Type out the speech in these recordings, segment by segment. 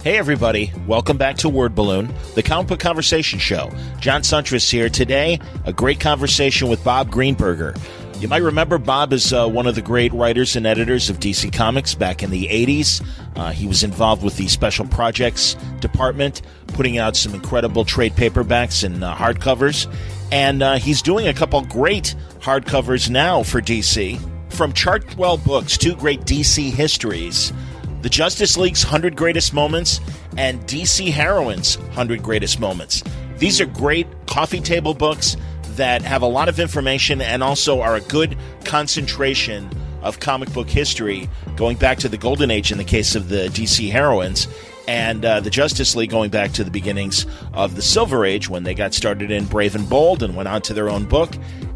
Hey everybody, welcome back to Word Balloon, the comic book conversation show. John Suntress here. Today, a great conversation with Bob Greenberger. You might remember Bob is one of the great writers and editors of DC Comics back in the 80s. He was involved with the Special Projects Department, putting out some incredible trade paperbacks and hardcovers. And he's doing a couple great hardcovers now for DC. From Chartwell Books, two great DC histories, the Justice League's 100 Greatest Moments and DC Heroines' 100 Greatest Moments. These are great coffee table books that have a lot of information and also are a good concentration of comic book history, going back to the Golden Age in the case of the DC Heroines, and the Justice League going back to the beginnings of the Silver Age when they got started in Brave and Bold and went on to their own book.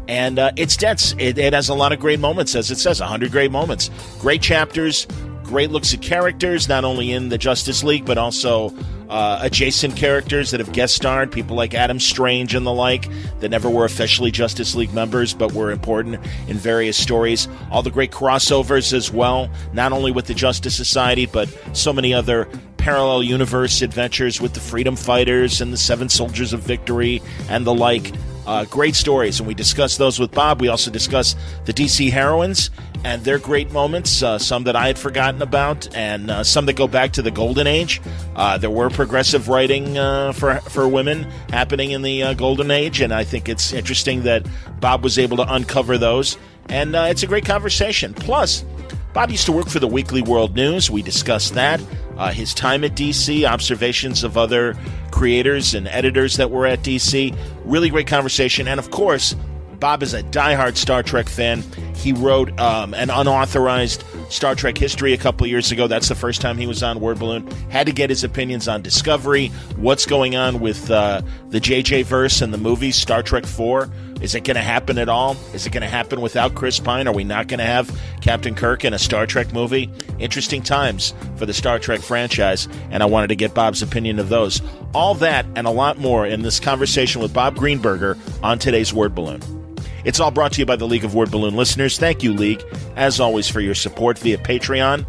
And it's dense. It has a lot of great moments, as it says, 100 great moments. Great chapters, great looks at characters, not only in the Justice League, but also adjacent characters that have guest starred, people like Adam Strange and the like, that never were officially Justice League members, but were important in various stories. All the great crossovers as well, not only with the Justice Society, but so many other parallel universe adventures with the Freedom Fighters and the Seven Soldiers of Victory and the like. Great stories, and we discuss those with Bob. We also discuss the DC Heroines and their great moments, some that I had forgotten about, and some that go back to the Golden Age. There were progressive writing for women happening in the Golden Age, and I think it's interesting that Bob was able to uncover those, and it's a great conversation. Plus, Bob used to work for the Weekly World News. We discussed that, his time at DC, observations of other creators and editors that were at DC. Really great conversation. And of course, Bob is a diehard Star Trek fan. He wrote an unauthorized Star Trek history a couple years ago. That's the first time he was on Word Balloon. Had to get his opinions on Discovery, what's going on with the JJ verse and the movies, Star Trek 4. Is it going to happen at all? Is it going to happen without Chris Pine? Are we not going to have Captain Kirk in a Star Trek movie? Interesting times for the Star Trek franchise, and I wanted to get Bob's opinion of those. All that and a lot more in this conversation with Bob Greenberger on today's Word Balloon. It's all brought to you by the League of Word Balloon listeners. Thank you, League, as always, for your support via Patreon.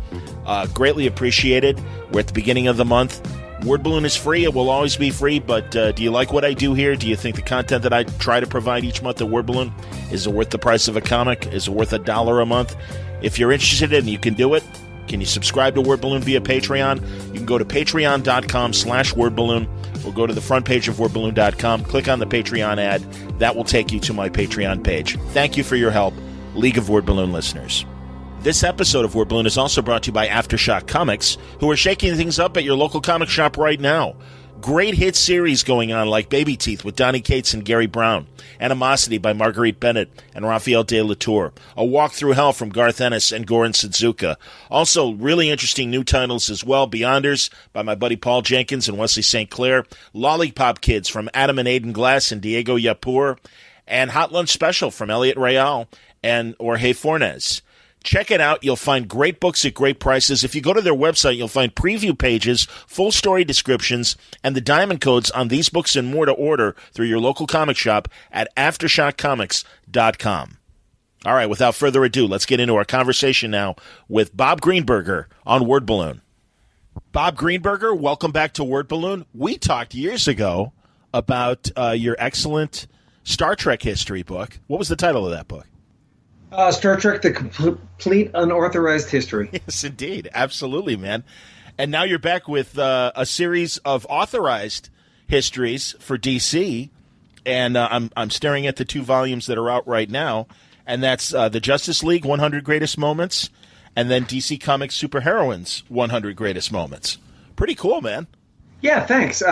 Greatly appreciated. We're at the beginning of the month. Word Balloon is free. It will always be free, but do you like what I do here? Do you think the content that I try to provide each month at Word Balloon is it worth the price of a comic? Is it worth $1 a month? If you're interested and you can do it, can you subscribe to Word Balloon via Patreon? You can go to patreon.com/wordballoon or go to the front page of wordballoon.com, click on the Patreon ad. That will take you to my Patreon page. Thank you for your help, League of Word Balloon listeners. This episode of Word Balloon is also brought to you by Aftershock Comics, who are shaking things up at your local comic shop right now. Great hit series going on like Baby Teeth with Donny Cates and Gary Brown, Animosity by Marguerite Bennett and Raphael de la Tour, A Walk Through Hell from Garth Ennis and Goran Sudzuka. Also, really interesting new titles as well, Beyonders by my buddy Paul Jenkins and Wesley St. Clair, Lollipop Kids from Adam and Aidan Glass and Diego Yapur, and Hot Lunch Special from Elliot Real and Jorge Fornes. Check it out. You'll find great books at great prices. If you go to their website, you'll find preview pages, full story descriptions, and the diamond codes on these books and more to order through your local comic shop at AftershockComics.com. All right, without further ado, let's get into our conversation now with Bob Greenberger on Word Balloon. Bob Greenberger, welcome back to Word Balloon. We talked years ago about your excellent Star Trek history book. What was the title of that book? Star Trek, The Complete Unauthorized History. Yes, indeed. Absolutely, man. And now you're back with a series of authorized histories for DC, and I'm staring at the two volumes that are out right now, and that's the Justice League 100 Greatest Moments, and then DC Comics Superheroines 100 Greatest Moments. Pretty cool, man. Yeah, thanks. These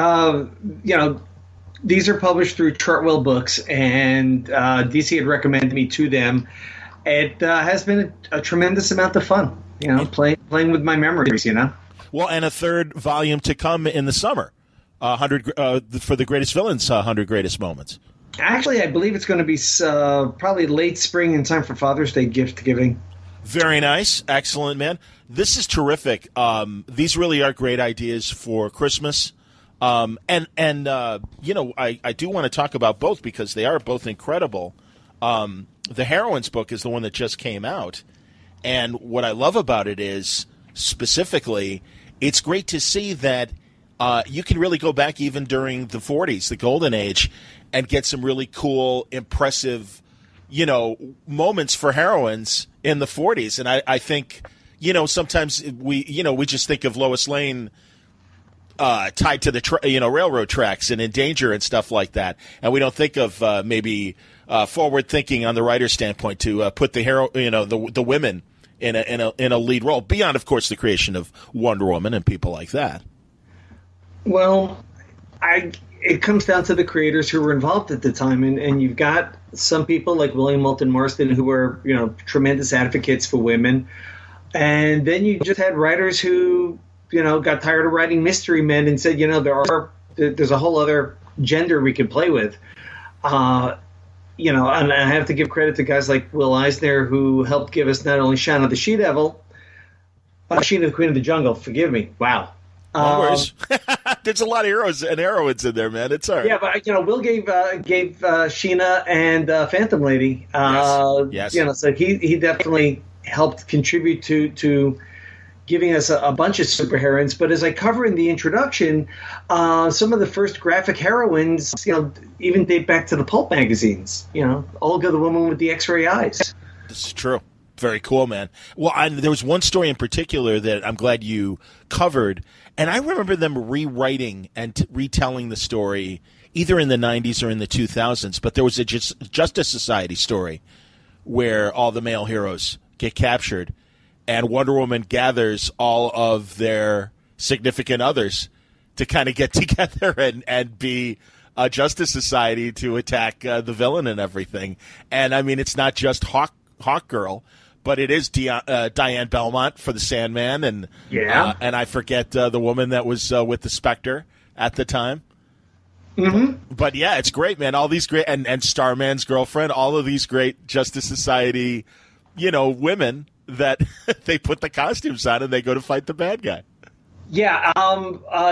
are published through Chartwell Books, and DC had recommended me to them. It has been a tremendous amount of fun, playing with my memories, Well, and a third volume to come in the summer, 100 for the Greatest Villains, 100 Greatest Moments. Actually, I believe it's going to be probably late spring in time for Father's Day gift giving. Very nice. Excellent, man. This is terrific. These really are great ideas for Christmas. I do want to talk about both because they are both incredible. The Heroines book is the one that just came out, and what I love about it is, specifically, it's great to see that you can really go back even during the 40s, the Golden Age, and get some really cool, impressive, moments for heroines in the 40s. And I think, sometimes we just think of Lois Lane tied to the railroad tracks and in danger and stuff like that, and we don't think of maybe forward thinking on the writer's standpoint to put the the women in a lead role, beyond, of course, the creation of Wonder Woman and people like that. Well, it comes down to the creators who were involved at the time, and you've got some people like William Moulton Marston who were tremendous advocates for women, and then you just had writers who got tired of writing mystery men and said, there's a whole other gender we could play with. And I have to give credit to guys like Will Eisner, who helped give us not only Shanna the She-Devil, Sheena the Queen of the Jungle. Forgive me. Wow. No worries. There's a lot of heroes and heroines in there, man. It's all right. Yeah, but Will gave Sheena and Phantom Lady. Yes. So he definitely helped contribute to giving us a bunch of superheroines. But as I cover in the introduction, some of the first graphic heroines, even date back to the pulp magazines. Olga, the woman with the X-ray eyes. This is true. Very cool, man. Well, there was one story in particular that I'm glad you covered, and I remember them rewriting and retelling the story either in the 90s or in the 2000s, but there was a Justice Society story where all the male heroes get captured, and Wonder Woman gathers all of their significant others to kind of get together and be a Justice Society to attack the villain and everything. And, I mean, it's not just Hawk Girl, but it is Diane Belmont for the Sandman, and I forget the woman that was with the Spectre at the time. Mm-hmm. But yeah, it's great, man. All these great and Starman's girlfriend, all of these great Justice Society, women that they put the costumes on and they go to fight the bad guy. Yeah,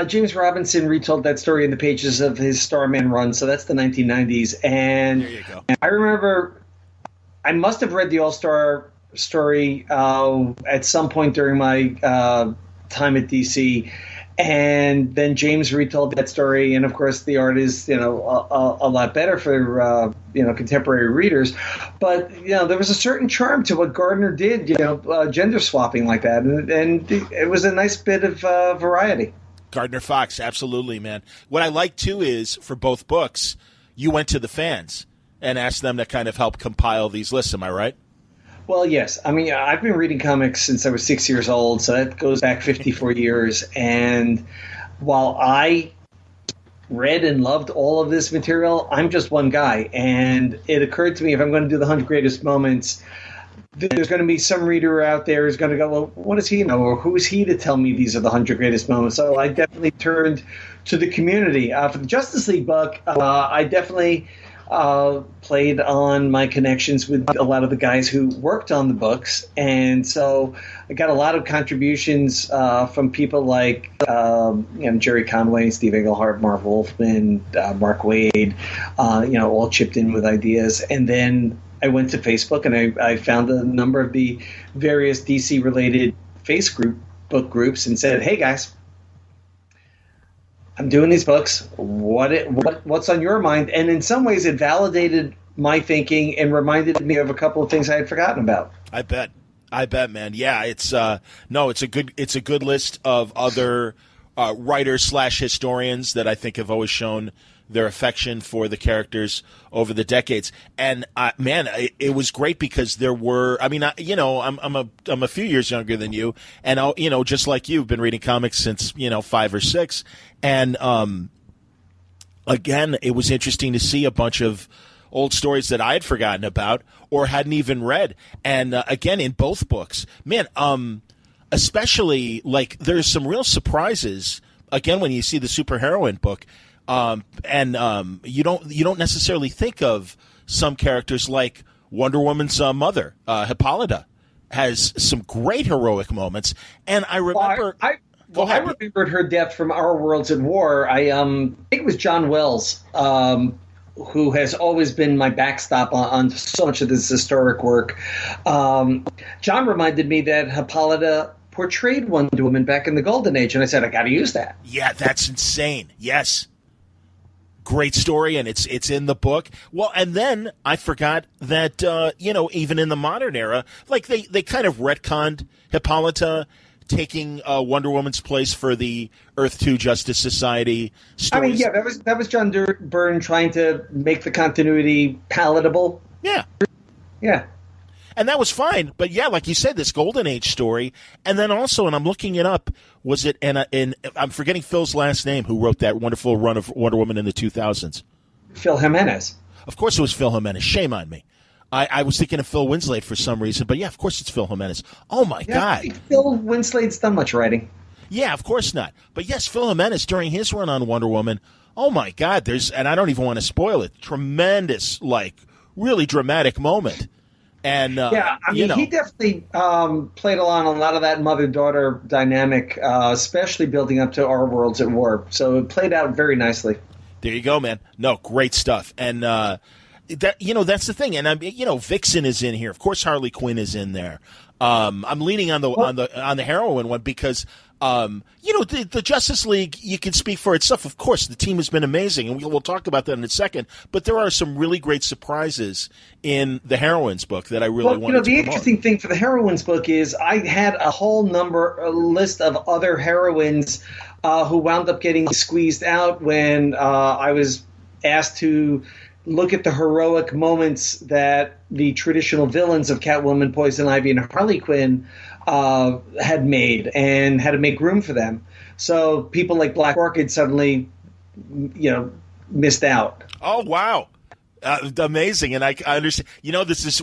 James Robinson retold that story in the pages of his Starman run, so that's the 1990s. And there you go. I remember I must have read the All-Star story at some point during my time at DC, and then James retold that story, and of course the art is a lot better for contemporary readers, but there was a certain charm to what Gardner did, gender swapping like that, and it was a nice bit of variety. Gardner Fox, absolutely, man. What I like too is for both books, you went to the fans and asked them to kind of help compile these lists. Am I right? Well, yes. I mean, I've been reading comics since I was 6 years old, so that goes back 54 years. And while I read and loved all of this material, I'm just one guy. And it occurred to me, if I'm going to do the 100 Greatest Moments, there's going to be some reader out there who's going to go, well, what does he know? Or who is he to tell me these are the 100 Greatest Moments? So I definitely turned to the community. For the Justice League book, I definitely played on my connections with a lot of the guys who worked on the books, and so I got a lot of contributions from people like Jerry Conway, Steve Englehart, Marv Wolfman, Mark Waid, all chipped in with ideas. And then I went to Facebook and I found a number of the various DC related book groups and said, hey guys, I'm doing these books. What's on your mind? And in some ways, it validated my thinking and reminded me of a couple of things I had forgotten about. I bet, man. Yeah, it's a good list of other writers / historians that I think have always shown their affection for the characters over the decades. And man, it was great because there were. I mean, I'm a few years younger than you, and just like you've been reading comics since 5 or 6. And again, it was interesting to see a bunch of old stories that I had forgotten about or hadn't even read. And again, in both books, man, especially like there's some real surprises. Again, when you see the superheroine book, and you don't necessarily think of some characters like Wonder Woman's mother, Hippolyta, has some great heroic moments. And I remember. I remembered her death from Our Worlds at War. I think it was John Wells, who has always been my backstop on so much of this historic work. John reminded me that Hippolyta portrayed Wonder Woman back in the Golden Age, and I said, I got to use that. Yeah, that's insane. Yes. Great story, and it's in the book. Well, and then I forgot that, even in the modern era, like they kind of retconned Hippolyta taking Wonder Woman's place for the Earth 2 Justice Society stories. I mean, yeah, that was John Byrne trying to make the continuity palatable. Yeah. Yeah. And that was fine. But yeah, like you said, this Golden Age story. And then also, and I'm looking it up, was it, and I'm forgetting Phil's last name, who wrote that wonderful run of Wonder Woman in the 2000s? Phil Jimenez. Of course it was Phil Jimenez. Shame on me. I was thinking of Phil Winslade for some reason. But yeah, of course it's Phil Jimenez. Oh, my God. I think Phil Winslade's done much writing. Yeah, of course not. But yes, Phil Jimenez, during his run on Wonder Woman, oh, my God, and I don't even want to spoil it, tremendous, like, really dramatic moment. And he definitely played along a lot of that mother-daughter dynamic, especially building up to Our Worlds at War. So it played out very nicely. There you go, man. No, great stuff. And that's the thing. And Vixen is in here. Of course, Harley Quinn is in there. I'm leaning on the heroine one because the Justice League, you can speak for itself. Of course, the team has been amazing, and we'll talk about that in a second. But there are some really great surprises in the heroines book that I really wanted to the promote. Interesting thing for the heroines book is I had a list of other heroines who wound up getting squeezed out when I was asked to look at the heroic moments that the traditional villains of Catwoman, Poison Ivy, and Harley Quinn had made, and had to make room for them. So people like Black Orchid suddenly, missed out. Oh, wow. Amazing. And I understand.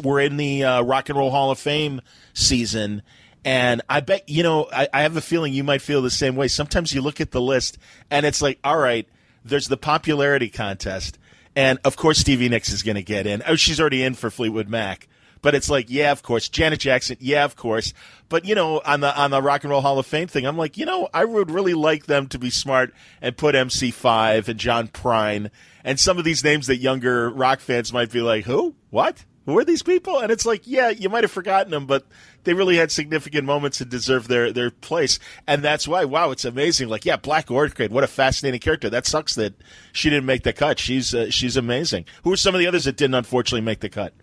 We're in the Rock and Roll Hall of Fame season, and I bet, I have a feeling you might feel the same way. Sometimes you look at the list, and it's like, all right, there's the popularity contest. And, of course, Stevie Nicks is going to get in. Oh, she's already in for Fleetwood Mac. But it's like, yeah, of course. Janet Jackson, yeah, of course. But, on the Rock and Roll Hall of Fame thing, I'm like, I would really like them to be smart and put MC5 and John Prine and some of these names that younger rock fans might be like, who? What? Who are these people? And it's like, yeah, you might have forgotten them, but they really had significant moments to deserve their place. And that's why, wow, it's amazing. Like, yeah, Black Orchid, what a fascinating character. That sucks that she didn't make the cut. She's amazing. Who are some of the others that didn't, unfortunately, make the cut?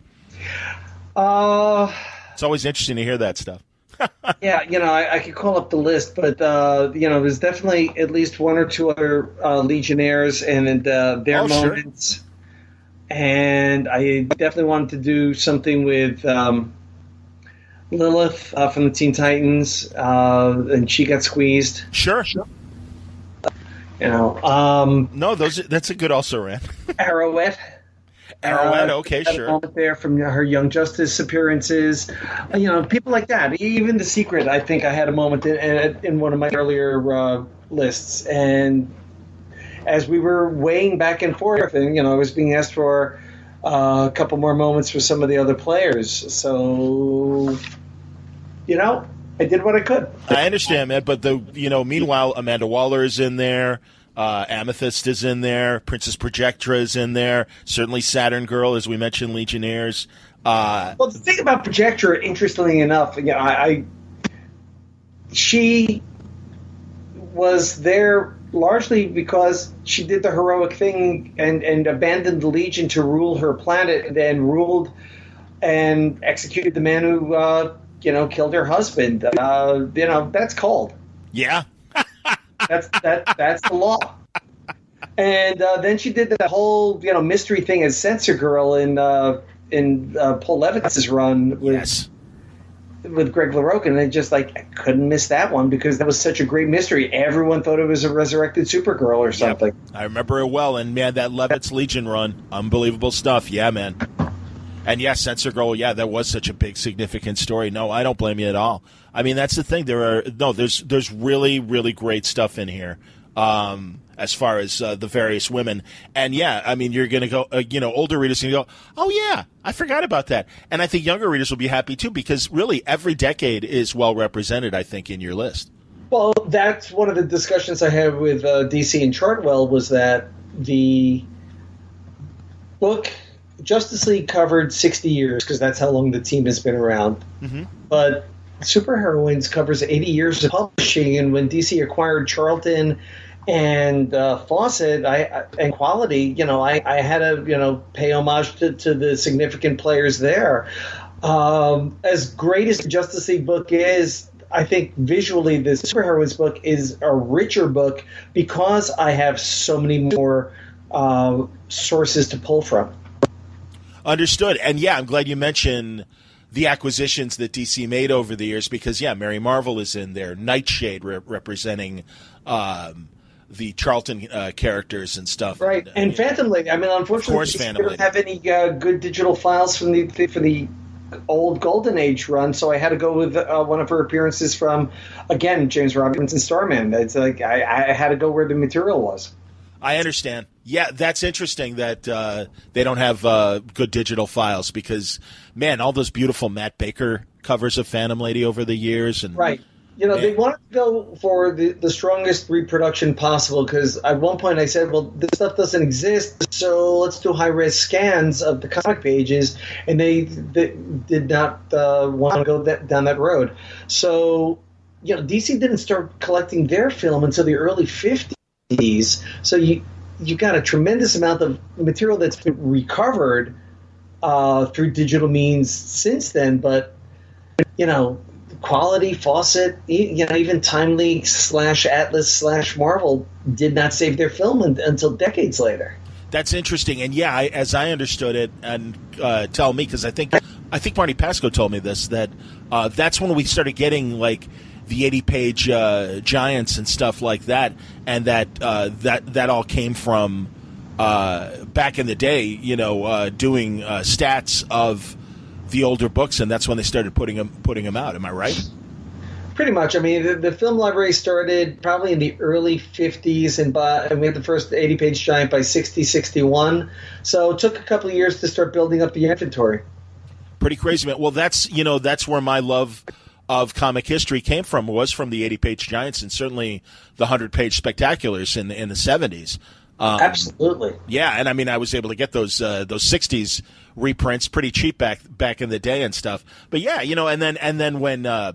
It's always interesting to hear that stuff. Yeah, I could call up the list, but there's definitely at least one or two other Legionnaires and their moments. Sure. And I definitely wanted to do something with Lilith from the Teen Titans, and she got squeezed. Sure. No, that's a good also ran. Arrowette. Okay, sure. A moment there from her Young Justice appearances, people like that. Even The Secret, I think I had a moment in one of my earlier lists, and as we were weighing back and forth, and I was being asked for a couple more moments for some of the other players. So, I did what I could. I understand, man. But meanwhile, Amanda Waller is in there. Amethyst is in there. Princess Projectra is in there. Certainly Saturn Girl, as we mentioned, Legionnaires. Well, the thing about Projectra, interestingly enough, she was there largely because she did the heroic thing and abandoned the Legion to rule her planet, and then ruled and executed the man who killed her husband. That's cold. Yeah. That's the law. And then she did that whole mystery thing as Censor Girl in Paul Levitz's run with Greg LaRocque, and I couldn't miss that one because that was such a great mystery. Everyone thought it was a resurrected Supergirl or something. Yep. I remember it well, and man, that Levitz Legion run, unbelievable stuff. Yeah, man. And yeah, Censor Girl, yeah, that was such a big, significant story. No, I don't blame you at all. I mean, that's the thing. There's really, really great stuff in here. As far as the various women. And yeah, I mean, you're going to go, older readers are going to go, oh yeah, I forgot about that. And I think younger readers will be happy too, because really every decade is well represented, I think, in your list. Well, that's one of the discussions I had with DC and Chartwell, was that the book Justice League covered 60 years, because that's how long the team has been around. Mm-hmm. But Super Heroines covers 80 years of publishing, and when DC acquired Charlton and Fawcett and Quality, I had to pay homage to the significant players there. As great as the Justice League book is, I think visually the Superheroines book is a richer book because I have so many more sources to pull from. Understood. And yeah, I'm glad you mentioned the acquisitions that DC made over the years because, yeah, Mary Marvel is in there. Nightshade representing the Charlton characters and stuff. Right. And Phantom Lady. I mean, unfortunately, we don't have any good digital files for the old Golden Age run, so I had to go with one of her appearances from, again, James Robinson's Starman. It's like I had to go where the material was. I understand. Yeah, that's interesting that they don't have good digital files because, man, all those beautiful Matt Baker covers of Phantom Lady over the years. And right. They wanted to go for the strongest reproduction possible because at one point I said, well, this stuff doesn't exist, so let's do high-res scans of the comic pages, and they did not want to go down that road. So, DC didn't start collecting their film until the early 50s, so you got a tremendous amount of material that's been recovered through digital means since then, but, Quality, Fawcett, even Timely / Atlas / Marvel did not save their film until decades later. That's interesting, and yeah, as I understood it, and tell me because I think Marty Pasco told me this that that's when we started getting like the 80-page giants and stuff like that, and that all came from back in the day, doing stats of the older books, and that's when they started putting them out. Am I right? Pretty much. I mean, the film library started probably in the early 50s, and we had the first 80-page giant by 61. So it took a couple of years to start building up the inventory. Pretty crazy, man. Well, that's where my love of comic history came from, was from the 80-page giants, and certainly the 100-page spectaculars in the 70s. Absolutely. Yeah, and I mean, I was able to get those 60s reprints pretty cheap back in the day and stuff. But yeah, and then when I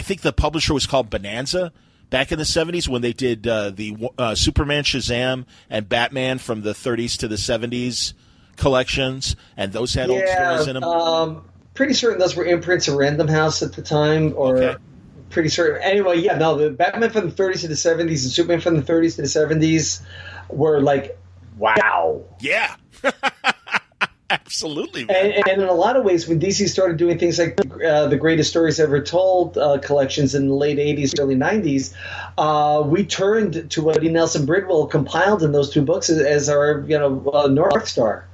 think the publisher was called Bonanza back in the 70s when they did the Superman, Shazam, and Batman from the 30s to the 70s collections, and those had old stories in them. Pretty certain those were imprints of Random House at the time, or. Okay. Pretty certain. Anyway, yeah, no, the Batman from the 30s to the 70s and Superman from the 30s to the 70s were like, wow. Yeah. Absolutely. And in a lot of ways, when DC started doing things like the Greatest Stories Ever Told collections in the late 80s, early 90s, we turned to what Nelson Bridwell compiled in those two books as our North Star.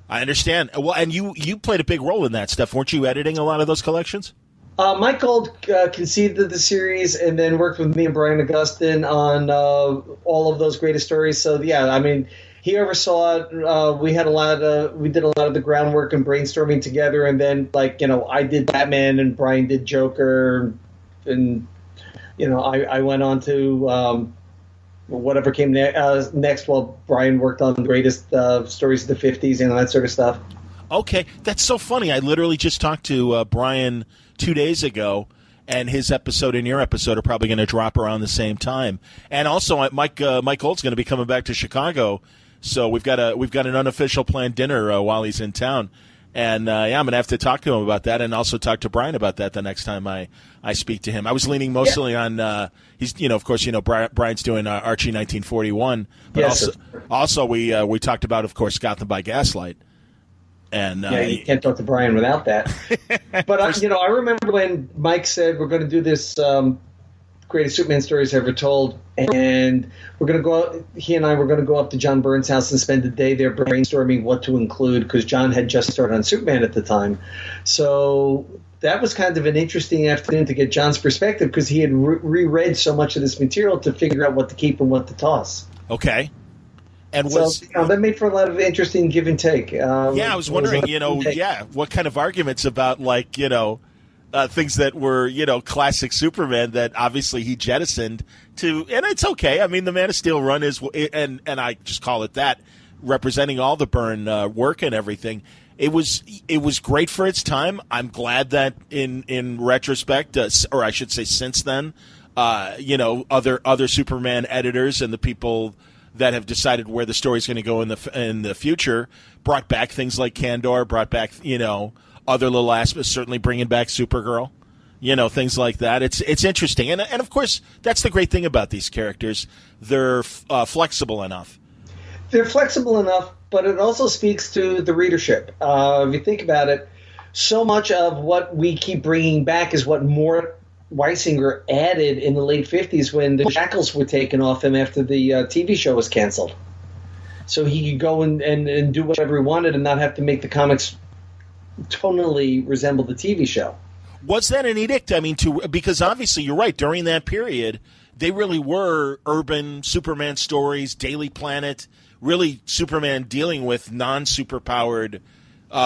I understand. Well, and you played a big role in that stuff. Weren't you editing a lot of those collections? Mike Gold conceived of the series and then worked with me and Brian Augustin on all of those Greatest Stories. So, yeah, I mean, he oversaw it. We did a lot of the groundwork and brainstorming together. And then, I did Batman and Brian did Joker. And, I went on to whatever came next while Brian worked on the greatest stories of the 50s and that sort of stuff. Okay, that's so funny. I literally just talked to Brian 2 days ago, and his episode and your episode are probably going to drop around the same time. And also, Mike Gold's going to be coming back to Chicago, so we've got an unofficial planned dinner while he's in town. And I'm going to have to talk to him about that, and also talk to Brian about that the next time I speak to him. I was leaning mostly on he's of course Brian's doing Archie 1941, but yes, also we talked about, of course, Gotham by Gaslight. And you can't talk to Brian without that. But I remember when Mike said we're going to do this Greatest Superman Stories Ever Told, and we're going to go. He and I were going to go up to John Byrne's house and spend the day there brainstorming what to include, because John had just started on Superman at the time. So that was kind of an interesting afternoon to get John's perspective, because he had reread so much of this material to figure out what to keep and what to toss. Okay. And that made for a lot of interesting give and take. I was wondering, what kind of arguments about, things that were, classic Superman that obviously he jettisoned to, and it's okay. I mean, the Man of Steel run is, and I just call it that, representing all the Byrne work and everything. it was great for its time. I'm glad that in retrospect, or I should say since then, other Superman editors and the people that have decided where the story's going to go in the future brought back things like Kandor, brought back other little aspects, certainly bringing back Supergirl, things like that. It's interesting, and of course that's the great thing about these characters. They're flexible enough. They're flexible enough, but it also speaks to the readership. If you think about it, so much of what we keep bringing back is what Mort Weisinger added in the late 50s when the shackles were taken off him after the TV show was canceled. So he could go and do whatever he wanted and not have to make the comics tonally resemble the TV show. Was that an edict? I mean, because obviously you're right, during that period, they really were urban Superman stories, Daily Planet, really Superman dealing with non-superpowered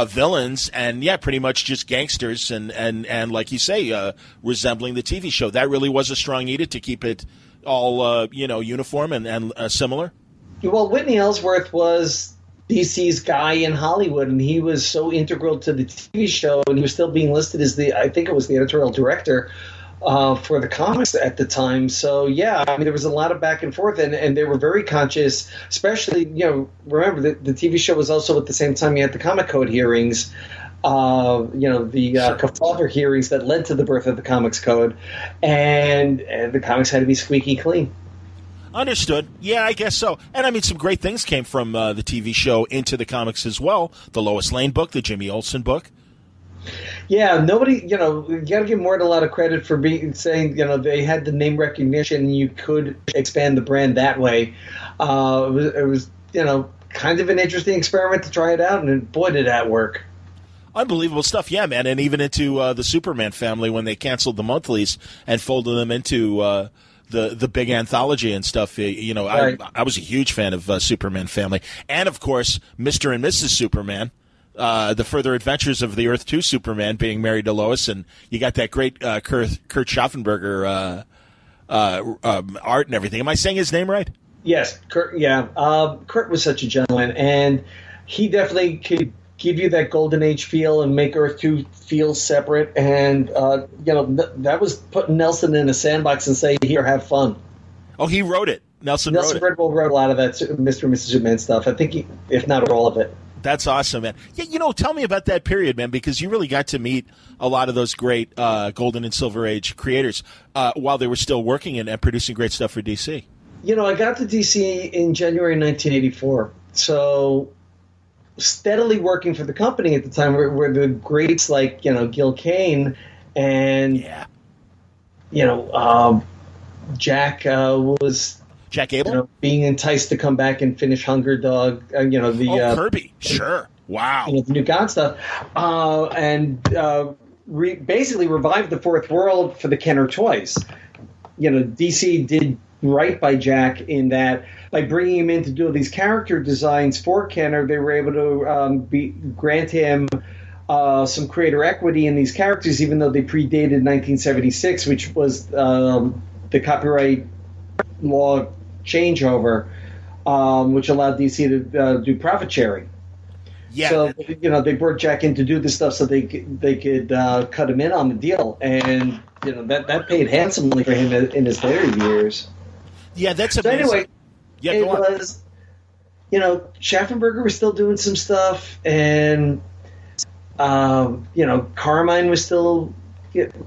villains, and pretty much just gangsters, and like you say, resembling the TV show. That really was a strong edict to keep it all uniform and similar. Well, Whitney Ellsworth was DC's guy in Hollywood, and he was so integral to the TV show, and he was still being listed as the editorial director for the comics at the time. So, there was a lot of back and forth, and they were very conscious, especially, remember that the TV show was also at the same time you had the Comic Code hearings, the Kefauver hearings that led to the birth of the Comics Code, and the comics had to be squeaky clean. Understood. Yeah, I guess so. And I mean, some great things came from the TV show into the comics as well. The Lois Lane book, the Jimmy Olsen book. Yeah, nobody, you got to give Mort a lot of credit for saying, they had the name recognition and you could expand the brand that way. It was kind of an interesting experiment to try it out, and boy, did that work. Unbelievable stuff, yeah, man. And even into the Superman family when they canceled the monthlies and folded them into the big anthology and stuff. Right. I was a huge fan of Superman family. And, of course, Mr. and Mrs. Superman. The further adventures of the Earth 2 Superman being married to Lois, and you got that great Kurt Schaffenberger art and everything. Am I saying his name right? Yes, Kurt. Yeah, Kurt was such a gentleman, and he definitely could give you that Golden Age feel and make Earth 2 feel separate. And that was putting Nelson in a sandbox and say, "Here, have fun." Oh, he wrote it. Nelson wrote it. Bridwell wrote a lot of that Mr. and Mrs. Superman stuff. I think, if not all of it. That's awesome, man. Yeah, tell me about that period, man, because you really got to meet a lot of those great Golden and Silver Age creators while they were still working and producing great stuff for DC. I got to DC in January 1984, so steadily working for the company at the time were the greats like, Gil Kane and, Jack was... Jack Abel? Being enticed to come back and finish Hunger Dog, Kirby, sure. Wow. The New God stuff. Basically revived the Fourth World for the Kenner toys. DC did right by Jack in that by bringing him in to do these character designs for Kenner, they were able to grant him some creator equity in these characters, even though they predated 1976, which was the copyright law changeover, which allowed DC to do profit sharing. Yeah. So they brought Jack in to do this stuff so they could cut him in on the deal, and that paid handsomely for him in his later years. Yeah, that's amazing. So anyway, it was Schaffenberger was still doing some stuff, and Carmine was still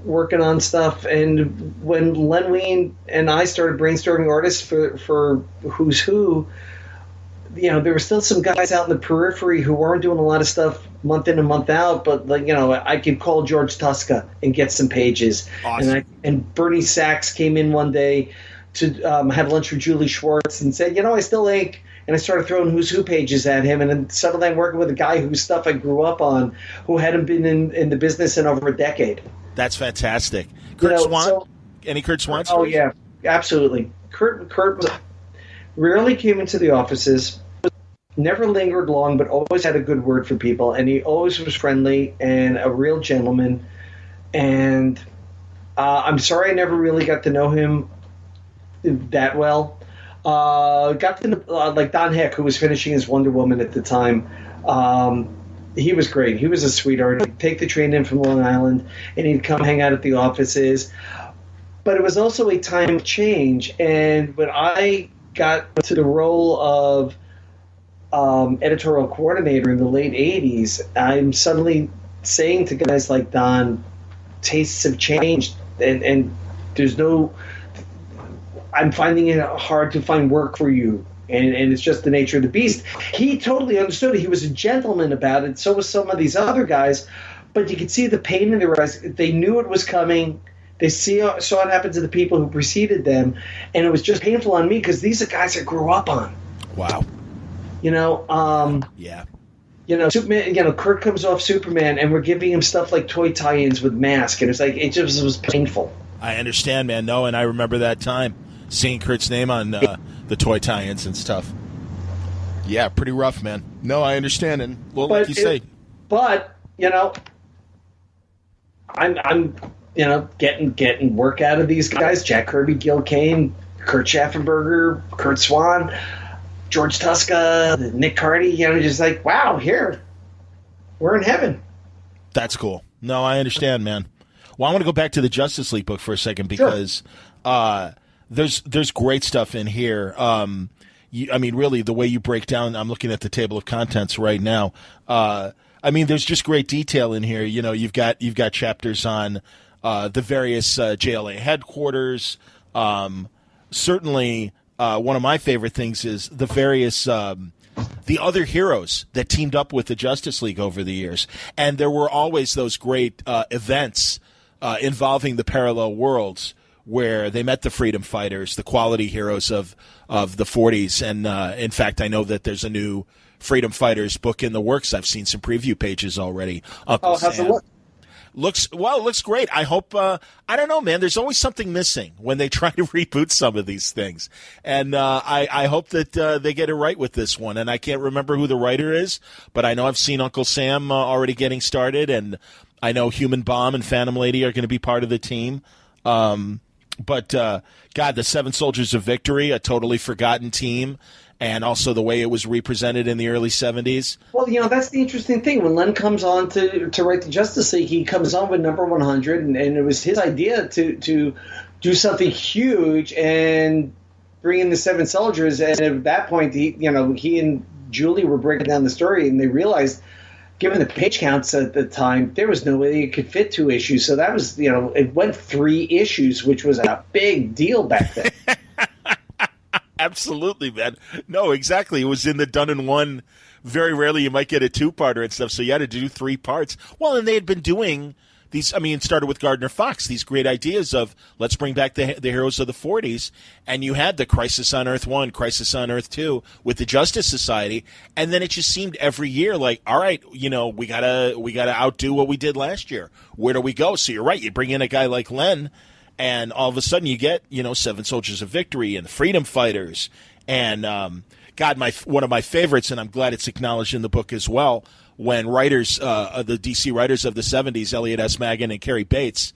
working on stuff, and when Len Wein and I started brainstorming artists for Who's Who, there were still some guys out in the periphery who weren't doing a lot of stuff month in and month out, but I could call George Tuska and get some pages. Awesome. And Bernie Sachs came in one day to have lunch with Julie Schwartz and said, I still ink. And I started throwing Who's Who pages at him, and then suddenly I'm working with a guy whose stuff I grew up on, who hadn't been in the business in over a decade. That's fantastic. Kurt Swan? Any Kurt Swan stories? Oh, yeah, absolutely. Kurt rarely came into the offices, never lingered long, but always had a good word for people, and he always was friendly and a real gentleman. And I'm sorry I never really got to know him that well. Got to know, like Don Heck, who was finishing his Wonder Woman at the time. He was great. He was a sweetheart. He'd take the train in from Long Island, and he'd come hang out at the offices. But it was also a time of change. And when I got to the role of editorial coordinator in the late 80s, I'm suddenly saying to guys like Don, tastes have changed, and there's no – I'm finding it hard to find work for you. And it's just the nature of the beast. He totally understood it. He was a gentleman about it. So was some of these other guys. But you could see the pain in their eyes. They knew it was coming. They saw it happen to the people who preceded them. And it was just painful on me because these are guys I grew up on. Wow. Yeah. Superman. Kurt comes off Superman, and we're giving him stuff like toy tie-ins with Mask. And it's like, it just was painful. I understand, man. No, and I remember that time, seeing Kurt's name on the toy tie-ins and stuff. Yeah, pretty rough, man. No, I understand, and like you say. But I'm getting work out of these guys: Jack Kirby, Gil Kane, Kurt Schaffenberger, Kurt Swan, George Tuska, Nick Cardy. Just like, wow, here we're in heaven. That's cool. No, I understand, man. Well, I want to go back to the Justice League book for a second because. Sure. There's great stuff in here. Really, the way you break down, I'm looking at the table of contents right now. There's just great detail in here. You've got chapters on the various JLA headquarters. Certainly, one of my favorite things is the various the other heroes that teamed up with the Justice League over the years, and there were always those great events involving the parallel worlds, where they met the freedom fighters, the quality heroes of the 40s. And in fact, I know that there's a new freedom fighters book in the works. I've seen some preview pages already. How's it look? It looks great. I hope, I don't know, man, there's always something missing when they try to reboot some of these things. And I hope that they get it right with this one. And I can't remember who the writer is, but I know I've seen Uncle Sam already getting started. And I know Human Bomb and Phantom Lady are going to be part of the team. But the Seven Soldiers of Victory, a totally forgotten team, and also the way it was represented in the early 70s. Well, that's the interesting thing. When Len comes on to write the Justice League, he comes on with number 100, and it was his idea to do something huge and bring in the Seven Soldiers. And at that point, he and Julie were breaking down the story, and they realized, given the page counts at the time, there was no way it could fit 2 issues. So that was, it went 3 issues, which was a big deal back then. Absolutely, man. No, exactly. It was in the done in one. Very rarely you might get a 2-parter and stuff, so you had to do 3 parts. Well, and they had been doing these, it started with Gardner Fox, these great ideas of let's bring back the heroes of the 40s, and you had the Crisis on Earth 1, Crisis on Earth 2 with the Justice Society, and then it just seemed every year like, all right, we gotta outdo what we did last year. Where do we go? So you're right, you bring in a guy like Len, and all of a sudden you get, Seven Soldiers of Victory and the Freedom Fighters, and one of my favorites, and I'm glad it's acknowledged in the book as well, when writers, the DC writers of the 70s, Elliot S. Maggin and Cary Bates,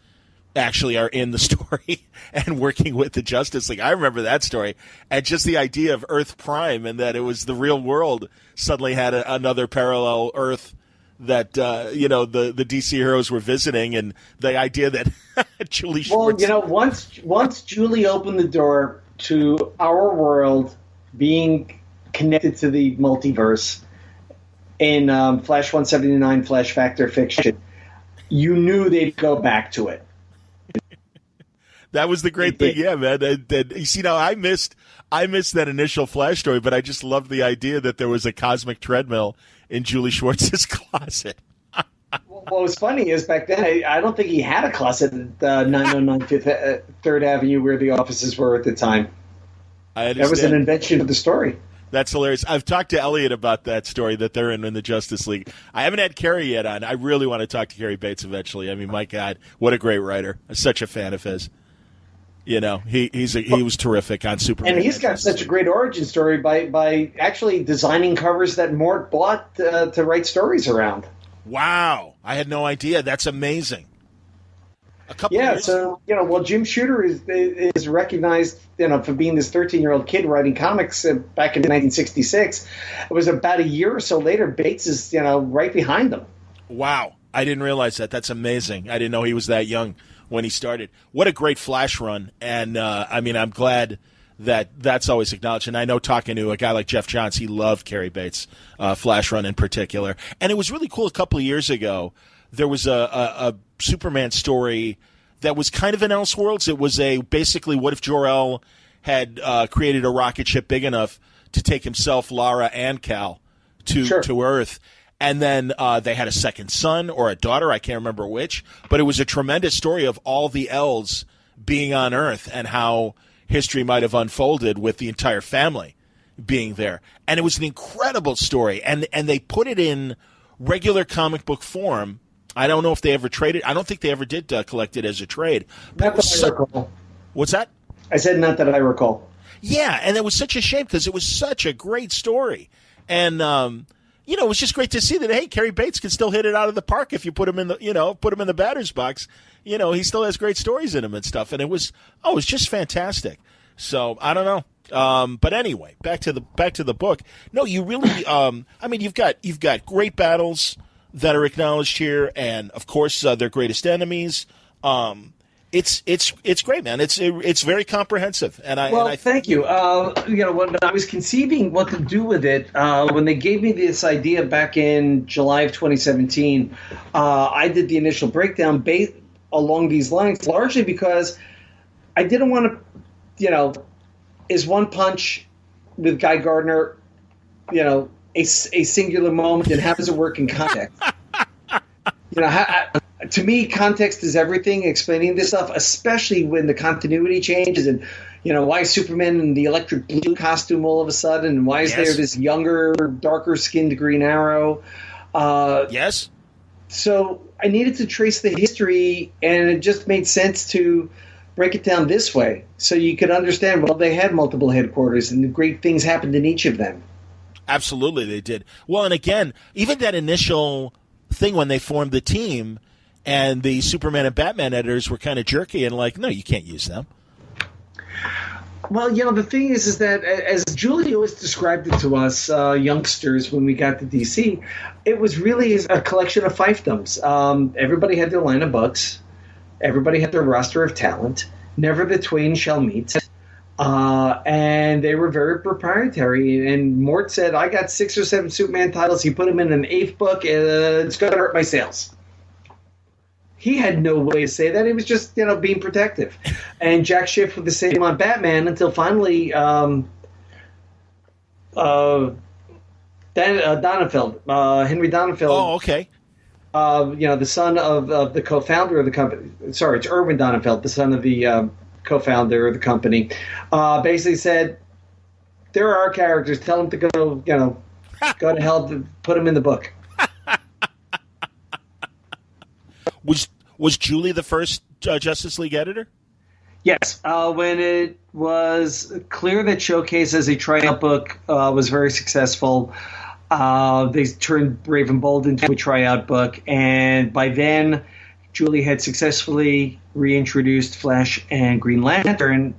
actually are in the story and working with the Justice League. I remember that story. And just the idea of Earth Prime and that it was the real world suddenly had another parallel Earth that, the DC heroes were visiting, and the idea that Julie Schwartz... Well, once Julie opened the door to our world being connected to the multiverse in Flash 179, Flash Factor Fiction, you knew they'd go back to it. That was the great thing, yeah, man. You see, now I missed that initial Flash story, but I just loved the idea that there was a cosmic treadmill in Julie Schwartz's closet. What was funny is back then, I don't think he had a closet at 909 3rd Avenue where the offices were at the time. I understand. That was an invention of the story. That's hilarious. I've talked to Elliot about that story that they're in the Justice League. I haven't had Cary yet on. I really want to talk to Cary Bates eventually. My God, what a great writer. I'm such a fan of his. He was terrific on Superman. And he's got such a great origin story by actually designing covers that Mort bought to write stories around. Wow. I had no idea. That's amazing. A couple Yeah, of years? so well, Jim Shooter is recognized, for being this 13-year-old kid writing comics back in 1966. It was about a year or so later. Bates is right behind him. Wow, I didn't realize that. That's amazing. I didn't know he was that young when he started. What a great Flash run, and I'm glad that that's always acknowledged. And I know, talking to a guy like Jeff Johns, he loved Cary Bates' Flash run in particular. And it was really cool. A couple of years ago, there was a Superman story that was kind of an Elseworlds. It was basically what if Jor-El had created a rocket ship big enough to take himself, Lara, and Kal to Earth. And then they had a second son or a daughter, I can't remember which, but it was a tremendous story of all the Els being on Earth and how history might have unfolded with the entire family being there. And it was an incredible story. And they put it in regular comic book form. I don't know if they ever traded. I don't think they ever did collect it as a trade. Not that I recall. What's that? I said not that I recall. Yeah, and it was such a shame because it was such a great story. And it was just great to see that, hey, Cary Bates can still hit it out of the park if you put him in the batter's box. He still has great stories in him and stuff. And it was just fantastic. So I don't know. But anyway, back to the book. No, you really, you've got great battles that are acknowledged here. And of course, their greatest enemies. It's great, man. It's very comprehensive, thank you. When I was conceiving what to do with it, when they gave me this idea back in July of 2017, I did the initial breakdown along these lines, largely because I didn't want to, is One Punch with Guy Gardner, a singular moment, and how does it work in context? To me, context is everything, explaining this stuff, especially when the continuity changes and, why is Superman in the electric blue costume all of a sudden? And why is there this younger, darker-skinned Green Arrow? Yes. So I needed to trace the history, and it just made sense to break it down this way so you could understand, well, they had multiple headquarters, and great things happened in each of them. Absolutely, they did. Well, and again, even that initial thing when they formed the team, and the Superman and Batman editors were kind of jerky and like, no, you can't use them. Well, the thing is that as Julie always described it to us youngsters when we got to DC, it was really a collection of fiefdoms. Everybody had their line of books. Everybody had their roster of talent. Never the twain shall meet. And they were very proprietary. And Mort said, I got 6 or 7 Superman titles. He put them in an 8th book. It's going to hurt my sales. He had no way to say that. He was just, being protective. And Jack Schiff with the same on Batman until finally Donenfeld, Henry Donenfeld. Oh, okay. The son of the co-founder of the company. Sorry, it's Irwin Donenfeld, the son of the co-founder of the company. Basically said, there are our characters. Tell them to go, go to hell. Put them in the book. Was Julie the first Justice League editor? Yes. When it was clear that Showcase as a tryout book was very successful, they turned Brave and Bold into a tryout book. And by then, Julie had successfully reintroduced Flash and Green Lantern.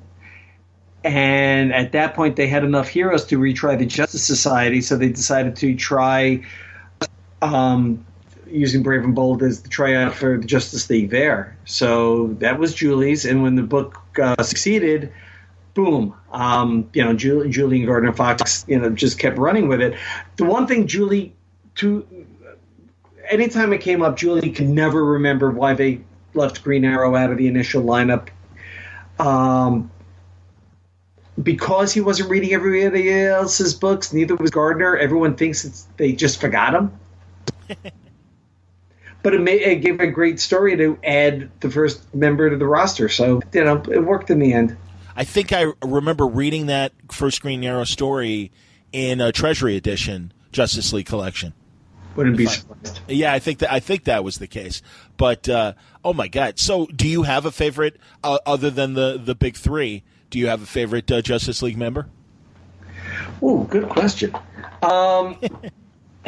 And at that point, they had enough heroes to retry the Justice Society. So they decided to try using Brave and Bold as the tryout for the Justice League there. So that was Julie's, and when the book succeeded, boom, Julie and Gardner Fox, just kept running with it. The one thing anytime it came up, Julie could never remember why they left Green Arrow out of the initial lineup. Because he wasn't reading everybody else's books, neither was Gardner. Everyone thinks they just forgot him. But it gave a great story to add the first member to the roster. So, it worked in the end. I think I remember reading that first Green Arrow story in a Treasury edition Justice League collection. Wouldn't be surprised. Yeah, I think that was the case. But, oh, my God. So do you have a favorite, other than the big three, do you have a favorite Justice League member? Oh, good question. A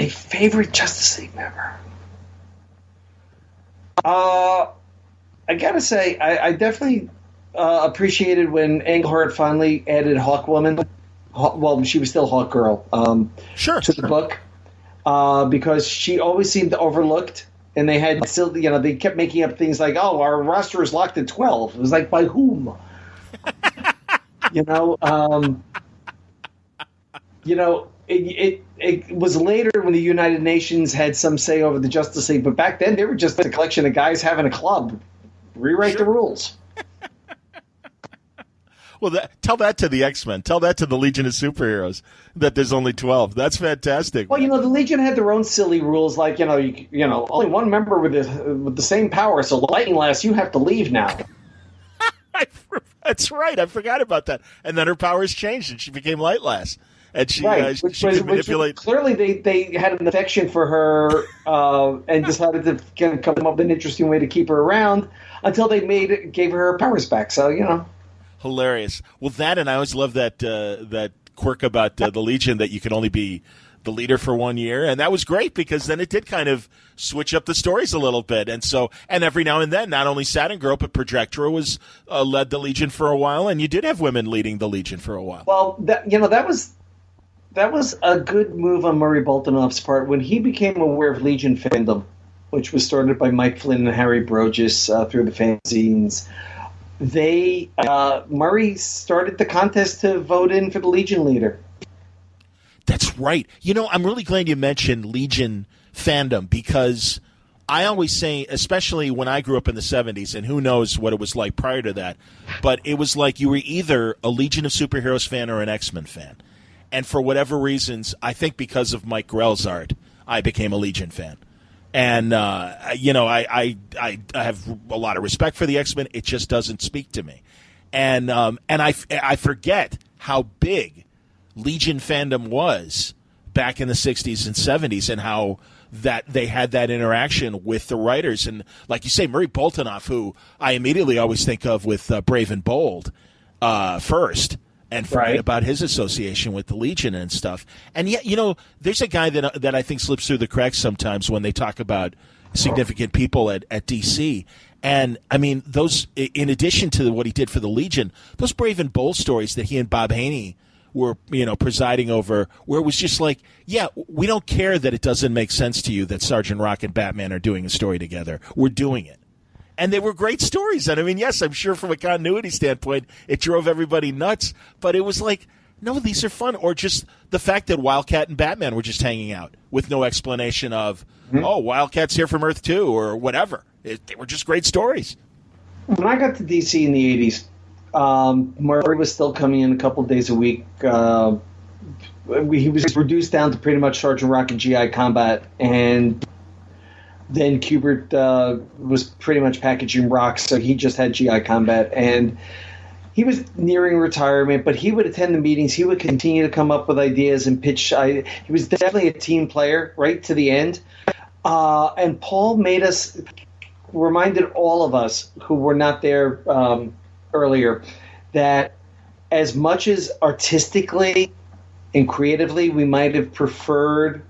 favorite Justice League member? I gotta say, I definitely appreciated when Englehart finally added Hawkwoman. Well, she was still Hawkgirl. To the book, because she always seemed overlooked, and they had still, they kept making up things like, "Oh, our roster is locked at 12." It was like, by whom? It was later when the United Nations had some say over the Justice League, but back then they were just a collection of guys having a club. Rewrite the rules. Well, tell that to the X-Men. Tell that to the Legion of Superheroes, that there's only 12. That's fantastic. Well, the Legion had their own silly rules, like only one member with the same power. So lightning lasts, you have to leave now. That's right. I forgot about that. And then her powers changed, and she became Lightless. And she could manipulate. Clearly, they had an affection for her and decided to come up with an interesting way to keep her around until they gave her her powers back. So, Hilarious. Well, and I always love that quirk about the Legion, that you can only be the leader for 1 year. And that was great, because then it did kind of switch up the stories a little bit. And every now and then, not only Saturn Girl, but Projectra was led the Legion for a while. And you did have women leading the Legion for a while. Well, that was a good move on Murray Boltinoff's part when he became aware of Legion fandom, which was started by Mike Flynn and Harry Brogus through the fanzines. Murray started the contest to vote in for the Legion leader. That's right. I'm really glad you mentioned Legion fandom, because I always say, especially when I grew up in the 70s, and who knows what it was like prior to that, but it was like you were either a Legion of Superheroes fan or an X-Men fan. And for whatever reasons, I think because of Mike Grell's art, I became a Legion fan. And, I have a lot of respect for the X-Men. It just doesn't speak to me. And I forget how big Legion fandom was back in the 60s and 70s, and how that they had that interaction with the writers. And like you say, Murray Boltinoff, who I immediately always think of with Brave and Bold first, and forget about his association with the Legion and stuff. And yet, there's a guy that I think slips through the cracks sometimes when they talk about significant people at DC. And, I mean, those, in addition to what he did for the Legion, those Brave and Bold stories that he and Bob Haney were, presiding over, where it was just like, yeah, we don't care that it doesn't make sense to you that Sergeant Rock and Batman are doing a story together. We're doing it. And they were great stories. And I mean, yes, I'm sure from a continuity standpoint, it drove everybody nuts. But it was like, no, these are fun. Or just the fact that Wildcat and Batman were just hanging out with no explanation of, oh, Wildcat's here from Earth 2 or whatever. They were just great stories. When I got to DC in the 80s, Murray was still coming in a couple of days a week. He was reduced down to pretty much Sergeant Rock and GI Combat. And then Kubert was pretty much packaging Rock, so he just had GI Combat. And he was nearing retirement, but he would attend the meetings. He would continue to come up with ideas and pitch. He was definitely a team player right to the end. And Paul reminded all of us who were not there earlier that as much as artistically and creatively we might have preferred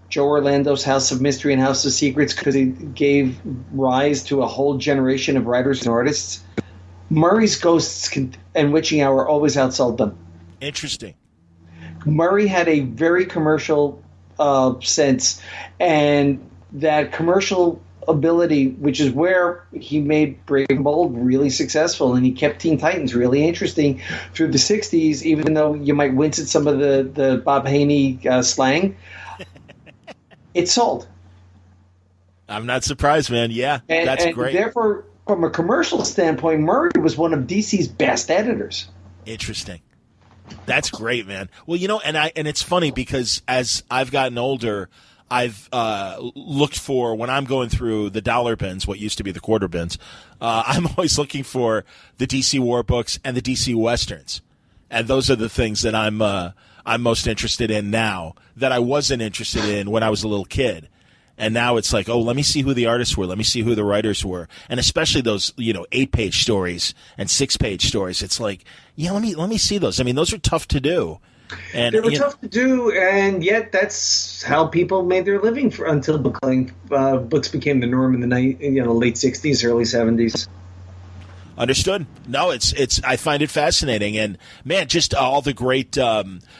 Joe Orlando's House of Mystery and House of Secrets because it gave rise to a whole generation of writers and artists, Murray's Ghosts and Witching Hour always outsold them. Interesting. Murray had a very commercial sense, and that commercial ability, which is where he made Brave and Bold really successful, and he kept Teen Titans really interesting through the 60s, even though you might wince at some of the Bob Haney slang. It sold. I'm not surprised, man. Yeah, that's great. Therefore, from a commercial standpoint, Murray was one of DC's best editors. Interesting. That's great, man. Well, and it's funny because as I've gotten older, I've looked for, when I'm going through the dollar bins, what used to be the quarter bins, I'm always looking for the DC War books and the DC Westerns. And those are the things that I'm most interested in now that I wasn't interested in when I was a little kid. And now it's like, oh, let me see who the artists were. Let me see who the writers were. And especially those, 8-page stories and 6-page stories. It's like, yeah, let me see those. I mean, those are tough to do. And they were tough to do, and yet that's how people made their living until books became the norm in the late 60s, early 70s. Understood. No, it's. I find it fascinating, and man, just all the great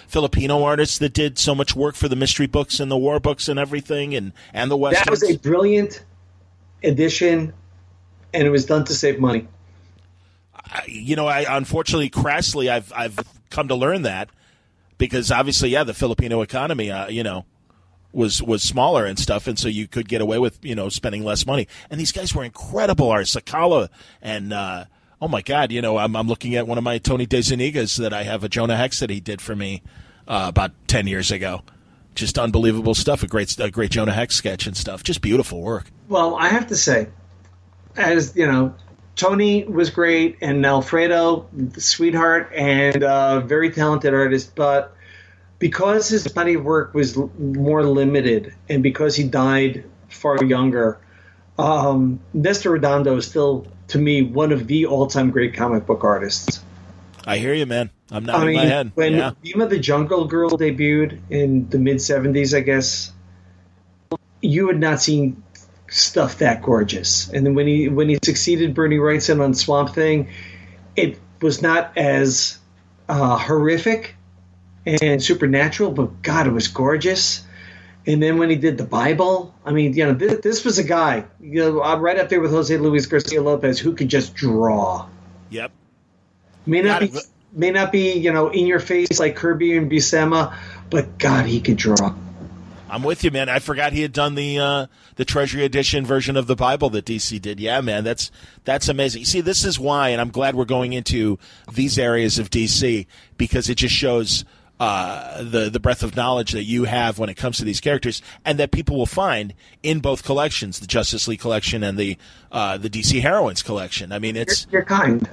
Filipino artists that did so much work for the mystery books and the war books and everything, and the westerns. That was a brilliant edition, and it was done to save money. I unfortunately, crassly, I've come to learn that because obviously, the Filipino economy, was smaller and stuff, and so you could get away with spending less money. And these guys were incredible artists, Sakala, and oh my God, I'm looking at one of my Tony DeZuniga's that I have, a Jonah Hex that he did for me about 10 years ago. Just unbelievable stuff. A great Jonah Hex sketch and stuff. Just beautiful work. Well, I have to say, as Tony was great, and Alfredo, sweetheart, and very talented artist, but because his body of work was more limited, and because he died far younger, Nestor Redondo is still, to me, one of the all-time great comic book artists. I hear you, man. I'm nodding my head. When Dima the Jungle Girl debuted in the mid-'70s, I guess, you had not seen stuff that gorgeous. And then when he succeeded Bernie Wrightson on Swamp Thing, it was not as horrific and supernatural, but God, it was gorgeous. And then when he did the Bible, this was a guy, right up there with Jose Luis Garcia Lopez, who could just draw. Yep. May not be in your face like Kirby and Buscema, but God, he could draw. I'm with you, man. I forgot he had done the Treasury Edition version of the Bible that DC did. Yeah, man, that's amazing. You see, this is why, and I'm glad we're going into these areas of DC, because it just shows the breadth of knowledge that you have when it comes to these characters, and that people will find in both collections, the Justice League collection and the DC Heroines collection. I mean, you're kind.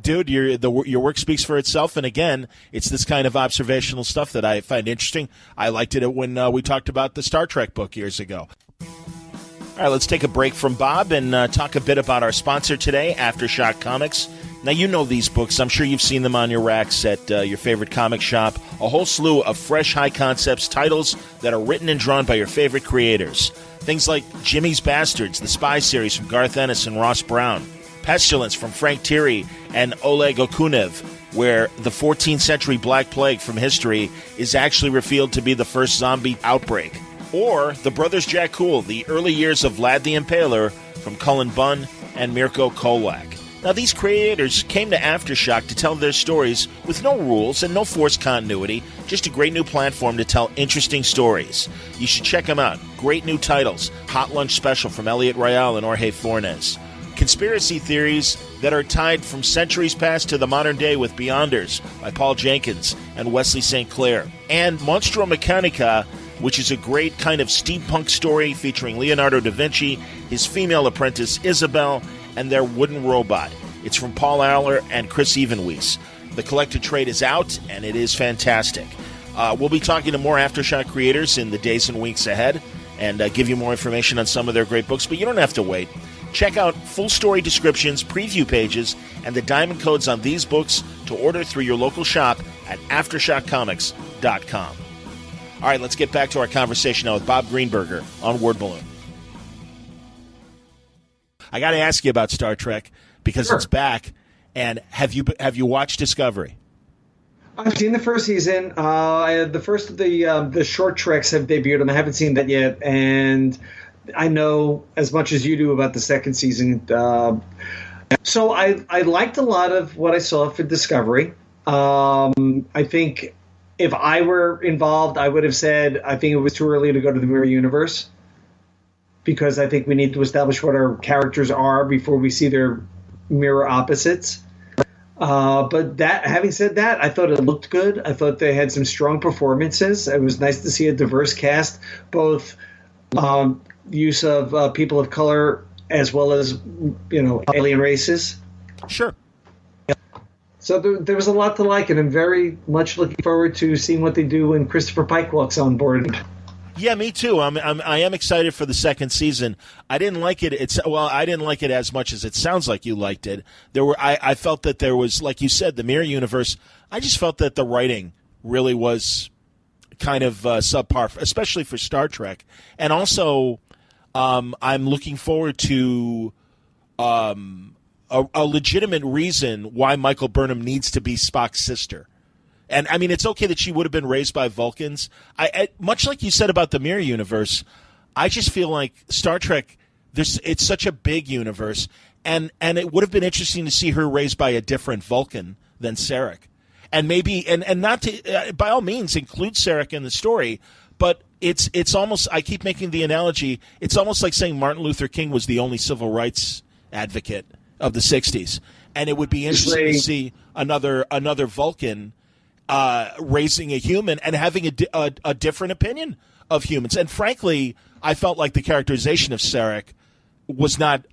Dude, your work speaks for itself, and again, it's this kind of observational stuff that I find interesting. I liked it when we talked about the Star Trek book years ago. All right, let's take a break from Bob and talk a bit about our sponsor today, Aftershock Comics. Now, you know these books. I'm sure you've seen them on your racks at your favorite comic shop. A whole slew of fresh, high-concepts titles that are written and drawn by your favorite creators. Things like Jimmy's Bastards, the Spy series from Garth Ennis and Ross Brown. Pestilence from Frank Thierry and Oleg Okunev, where the 14th century Black Plague from history is actually revealed to be the first zombie outbreak. Or The Brothers Jakul, the early years of Vlad the Impaler from Cullen Bunn and Mirko Kolak. Now, these creators came to Aftershock to tell their stories with no rules and no forced continuity, just a great new platform to tell interesting stories. You should check them out. Great new titles. Hot Lunch Special from Elliot Royale and Jorge Fornes. Conspiracy theories that are tied from centuries past to the modern day with Beyonders by Paul Jenkins and Wesley St. Clair. And Monstro Mechanica, which is a great kind of steampunk story featuring Leonardo da Vinci, his female apprentice Isabel, and their wooden robot. It's from Paul Aller and Chris Evenwies. The collected trade is out, and it is fantastic. We'll be talking to more Aftershock creators in the days and weeks ahead and give you more information on some of their great books, but you don't have to wait. Check out full story descriptions, preview pages, and the diamond codes on these books to order through your local shop at AftershockComics.com. All right, let's get back to our conversation now with Bob Greenberger on Word Balloon. I got to ask you about Star Trek because It's back. And have you watched Discovery? I've seen the first season. The first of the short treks have debuted, and I haven't seen that yet. And I know as much as you do about the second season. So I liked a lot of what I saw for Discovery. I think if I were involved, I would have said I think it was too early to go to the Mirror Universe, because I think we need to establish what our characters are before we see their mirror opposites. But having said that, I thought it looked good. I thought they had some strong performances. It was nice to see a diverse cast, both use of people of color as well as alien races. Sure. So there was a lot to like, and I'm very much looking forward to seeing what they do when Christopher Pike walks on board. Yeah, me too. I am excited for the second season. I didn't like it. I didn't like it as much as it sounds like you liked it. I felt that there was, like you said, the Mirror Universe. I just felt that the writing really was kind of subpar, especially for Star Trek. And also, I'm looking forward to a legitimate reason why Michael Burnham needs to be Spock's sister. And I mean, it's okay that she would have been raised by Vulcans. I much like you said about the Mirror Universe, I just feel like Star Trek, it's such a big universe, and it would have been interesting to see her raised by a different Vulcan than Sarek. And maybe, and not to, by all means, include Sarek in the story, but it's almost, I keep making the analogy, it's almost like saying Martin Luther King was the only civil rights advocate of the 60s. And it would be interesting to see another Vulcan raising a human and having a different opinion of humans. And frankly, I felt like the characterization of Sarek was not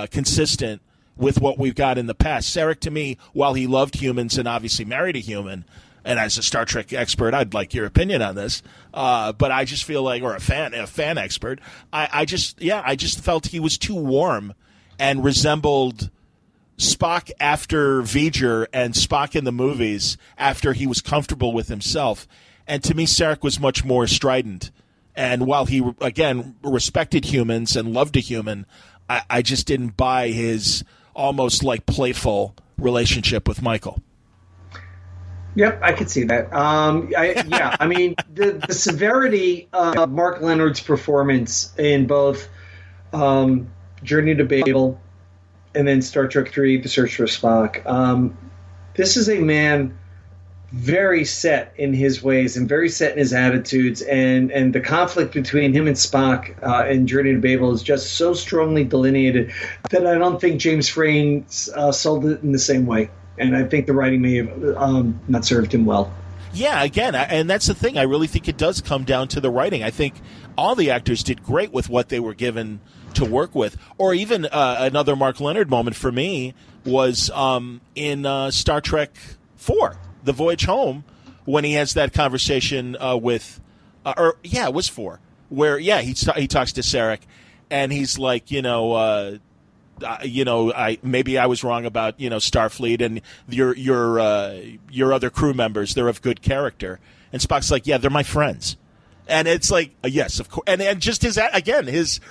consistent with what we've got in the past. Sarek, to me, while he loved humans and obviously married a human, and as a Star Trek expert, I'd like your opinion on this, but I just feel like, or a fan expert, I just felt he was too warm and resembled Spock after V'ger and Spock in the movies after he was comfortable with himself. And to me, Sarek was much more strident. And while he, again, respected humans and loved a human, I just didn't buy his almost like playful relationship with Michael. Yep, I could see that. I mean, the severity of Mark Leonard's performance in both Journey to Babel and then Star Trek III, The Search for Spock. This is a man very set in his ways and very set in his attitudes, and the conflict between him and Spock in Journey to Babel is just so strongly delineated that I don't think James Frain sold it in the same way. And I think the writing may have not served him well. Yeah, again, and that's the thing. I really think it does come down to the writing. I think all the actors did great with what they were given to work with. Or even another Mark Leonard moment for me was in Star Trek IV, The Voyage Home, when he has that conversation with, it was IV, where, he talks to Sarek, and he's like, maybe I was wrong about Starfleet and your other crew members. They're of good character. And Spock's like, yeah, they're my friends. And it's like, yes, of course. And just his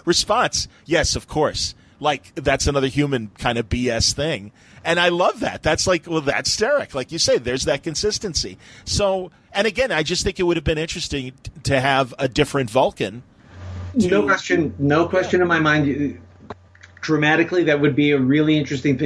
response, yes, of course. Like that's another human kind of BS thing. And I love that. That's like, well, that's Sarek. Like you say, there's that consistency. So, and again, I just think it would have been interesting to have a different Vulcan. No question in my mind. Dramatically, that would be a really interesting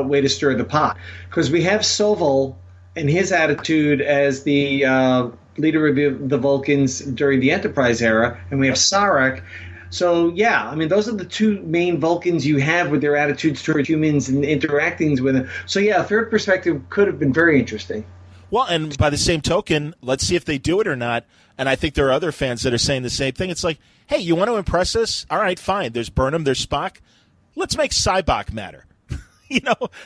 way to stir the pot, because we have Soval and his attitude as the leader of the Vulcans during the Enterprise era, and we have Sarek. So yeah, I mean those are the two main Vulcans you have with their attitudes toward humans and interacting with them. So yeah, a third perspective could have been very interesting. Well, and by the same token, let's see if they do it or not. And I think there are other fans that are saying the same thing. It's like, hey, you want to impress us? All right, fine. There's Burnham, there's Spock. Let's make Cybok matter.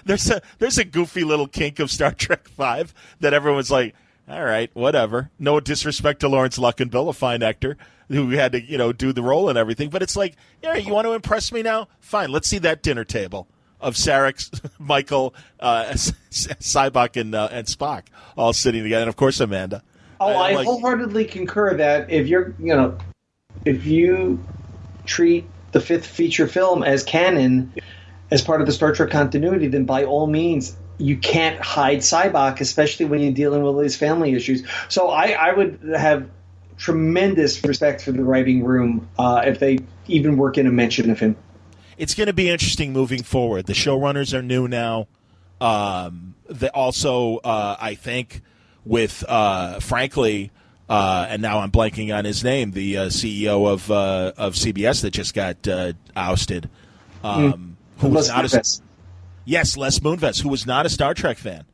There's a goofy little kink of Star Trek V that everyone's like, all right, whatever. No disrespect to Lawrence Luckinbill, a fine actor who had to, do the role and everything. But it's like, yeah, you want to impress me now? Fine, let's see that dinner table of Sarek, Michael, Cybok, and Spock all sitting together, and of course Amanda. I wholeheartedly concur that if you treat the fifth feature film as canon, as part of the Star Trek continuity, then by all means, you can't hide Cybok, especially when you're dealing with these family issues. So I would have tremendous respect for the writing room if they even work in a mention of him. It's going to be interesting moving forward. The showrunners are new now. I think, with, frankly, and now I'm blanking on his name, the CEO of CBS that just got ousted. Who was not Les Moonves, who was not a Star Trek fan,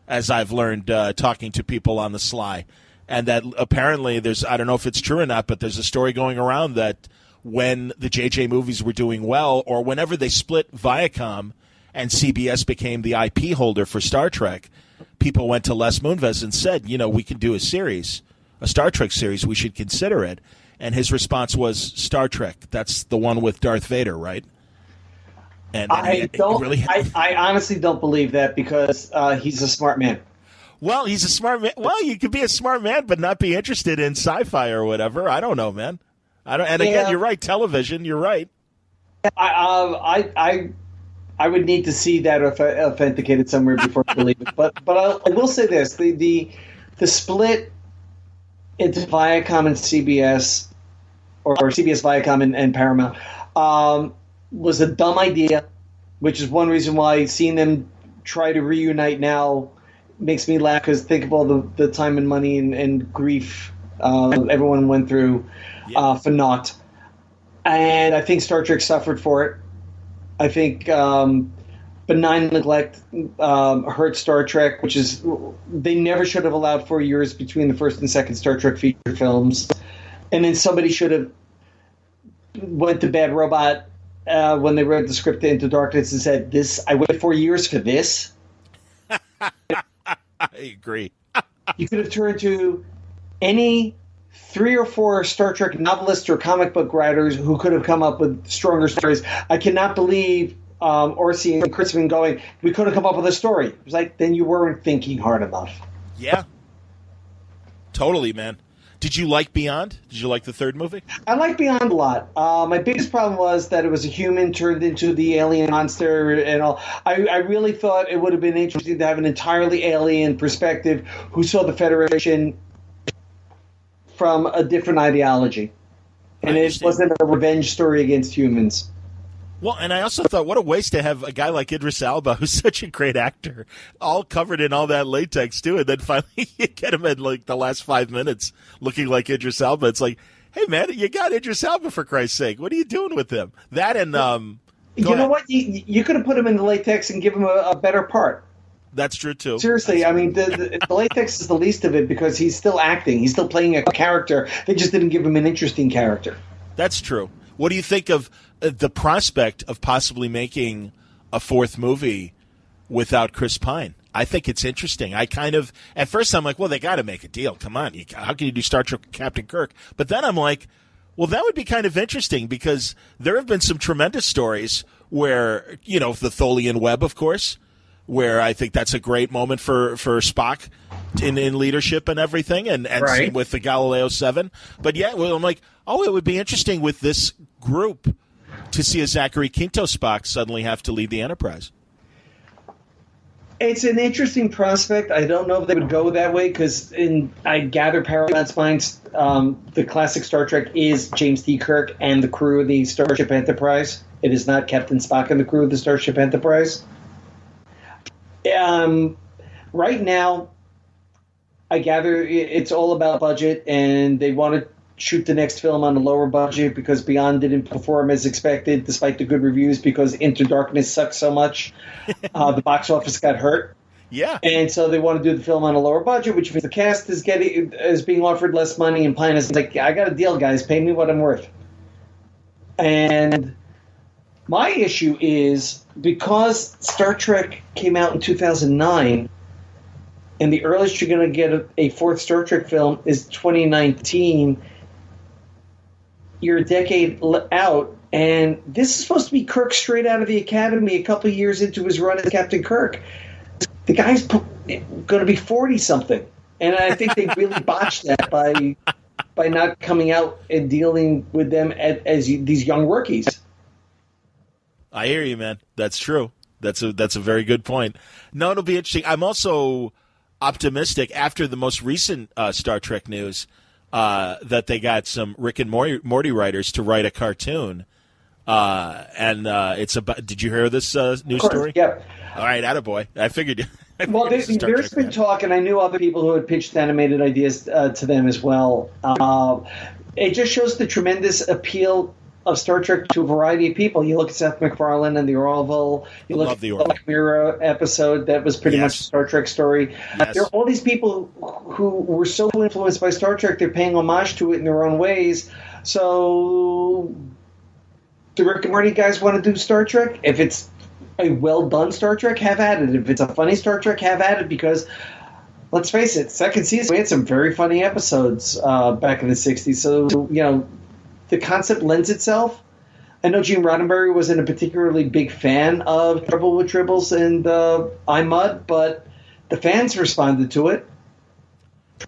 as I've learned talking to people on the sly. And that apparently I don't know if it's true or not, but there's a story going around that when the JJ movies were doing well, or whenever they split Viacom and CBS became the IP holder for Star Trek, people went to Les Moonves and said, we can do a Star Trek series, we should consider it. And his response was, Star Trek, that's the one with Darth Vader, right? And I honestly don't believe that, because he's a smart man. Well, he's a smart man. Well, you could be a smart man but not be interested in sci-fi or whatever. I don't know, man. Again, you're right. Television, you're right. I would need to see that authenticated somewhere before I believe it. But I will say this: the split into Viacom and CBS, or CBS, Viacom, and Paramount, was a dumb idea, which is one reason why seeing them try to reunite now makes me laugh, because think of all the time and money and grief everyone went through for naught. And I think Star Trek suffered for it. I think benign neglect hurt Star Trek, which is they never should have allowed 4 years between the first and second Star Trek feature films. And then somebody should have went to Bad Robot when they read the script to Into Darkness and said, I waited 4 years for this. I agree. You could have turned to any 3 or 4 Star Trek novelists or comic book writers who could have come up with stronger stories. I cannot believe Orsi and Kurtzman going, we could have come up with a story. It was like, then you weren't thinking hard enough. Yeah. Totally, man. Did you like Beyond? Did you like the third movie? I like Beyond a lot. My biggest problem was that it was a human turned into the alien monster and all. I really thought it would have been interesting to have an entirely alien perspective who saw the Federation from a different ideology. And it wasn't a revenge story against humans. Well, and I also thought, what a waste to have a guy like Idris Elba, who's such a great actor, all covered in all that latex, too, and then finally you get him in, like, the last 5 minutes looking like Idris Elba. It's like, hey, man, you got Idris Elba, for Christ's sake. What are you doing with him? That and, you know what? You could have put him in the latex and give him a better part. That's true, too. Seriously, I mean, the latex is the least of it because he's still acting. He's still playing a character. They just didn't give him an interesting character. That's true. What do you think of the prospect of possibly making a fourth movie without Chris Pine? I think it's interesting. I kind of, at first I'm like, well, they got to make a deal. Come on. How can you do Star Trek with Captain Kirk? But then I'm like, well, that would be kind of interesting because there have been some tremendous stories where, the Tholian Web, of course, where I think that's a great moment for Spock in leadership and everything, and right. With the Galileo 7. But yeah, well, I'm like, it would be interesting with this group to see a Zachary Quinto Spock suddenly have to lead the Enterprise. It's an interesting prospect. I don't know if they would go that way because I gather Paramount's minds, the classic Star Trek is James T. Kirk and the crew of the Starship Enterprise. It is not Captain Spock and the crew of the Starship Enterprise. Right now, I gather it's all about budget, and they want to shoot the next film on a lower budget because Beyond didn't perform as expected, despite the good reviews, because Into Darkness sucked so much. The box office got hurt. Yeah. And so they want to do the film on a lower budget, which means the cast is being offered less money, and Pine is like, I got a deal, guys. Pay me what I'm worth. And my issue is because Star Trek came out in 2009, and the earliest you're going to get a fourth Star Trek film is 2019, you're a decade out, and this is supposed to be Kirk straight out of the Academy a couple of years into his run as Captain Kirk. The guy's going to be 40-something, and I think they really botched that by not coming out and dealing with them as these young rookies. I hear you, man. That's true. That's a very good point. No, it'll be interesting. I'm also optimistic after the most recent Star Trek news that they got some Rick and Morty writers to write a cartoon. And it's about. Did you hear this news story? Yeah. All right, attaboy. I figured. Well, there's been talk, and I knew other people who had pitched animated ideas to them as well. It just shows the tremendous appeal of Star Trek to a variety of people. You look at Seth MacFarlane and the Orville. You look at the Black Mirror episode that was pretty much a Star Trek story. Yes. There are all these people who were so influenced by Star Trek, they're paying homage to it in their own ways. So the Rick and Morty guys want to do Star Trek. If it's a well-done Star Trek, have at it. If it's a funny Star Trek, have at it, because let's face it, second season, we had some very funny episodes back in the 60s. So, the concept lends itself. I know Gene Roddenberry wasn't a particularly big fan of Trouble with Tribbles and iMud, but the fans responded to it.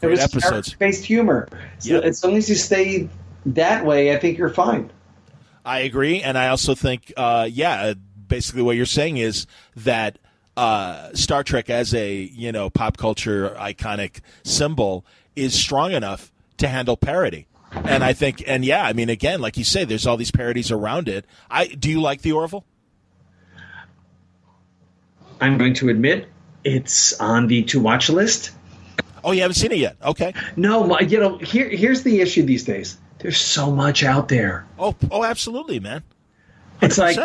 Great it was episodes. Based humor. So as long as you stay that way, I think you're fine. I agree, and I also think, basically what you're saying is that Star Trek as a pop culture iconic symbol is strong enough to handle parody. And I think, again, like you say, there's all these parodies around it. Do you like the Orville? I'm going to admit it's on the to-watch list. Oh, you haven't seen it yet? Okay. No, here's the issue these days. There's so much out there. Oh, absolutely, man. 100%. It's like,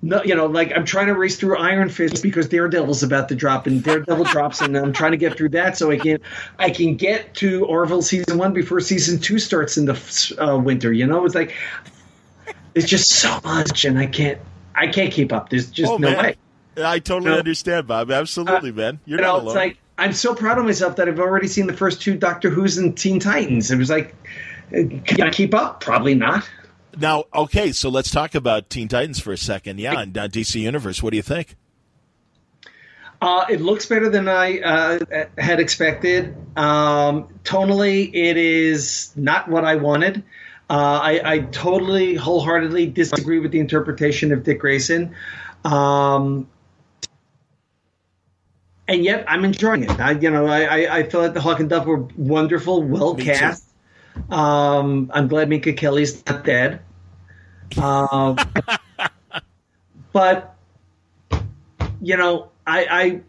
like I'm trying to race through Iron Fist because Daredevil's about to drop, and Daredevil drops, and I'm trying to get through that so I can get to Orville season 1 before season 2 starts in the winter. It's like there's just so much, and I can't keep up. There's just no way. I totally understand, Bob. Absolutely, man. You're not alone. It's like I'm so proud of myself that I've already seen the first 2 Doctor Who's and Teen Titans. It was like, can I keep up? Probably not. Now, okay, so let's talk about Teen Titans for a second. Yeah, and DC Universe. What do you think? It looks better than I had expected. Tonally, it is not what I wanted. I totally, wholeheartedly disagree with the interpretation of Dick Grayson. And yet, I'm enjoying it. I thought the Hawk and Dove were wonderful, well cast. I'm glad Minka Kelly's not dead. But I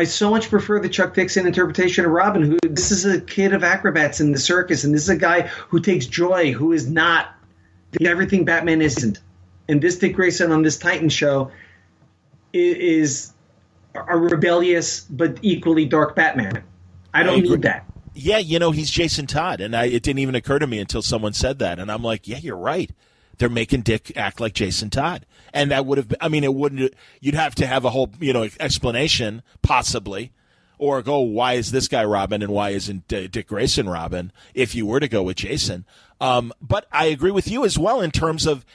so much prefer the Chuck Dixon interpretation of Robin. Who this is a kid of acrobats in the circus, and this is a guy who takes joy, who is not everything Batman isn't. And this Dick Grayson on this Titan show is a rebellious but equally dark Batman. I don't need that. Yeah, he's Jason Todd, and it didn't even occur to me until someone said that, and I'm like, yeah, you're right. They're making Dick act like Jason Todd, and that would have been, it wouldn't. You'd have to have a whole, explanation, possibly, or go, why is this guy Robin and why isn't Dick Grayson Robin? If you were to go with Jason, but I agree with you as well in terms of,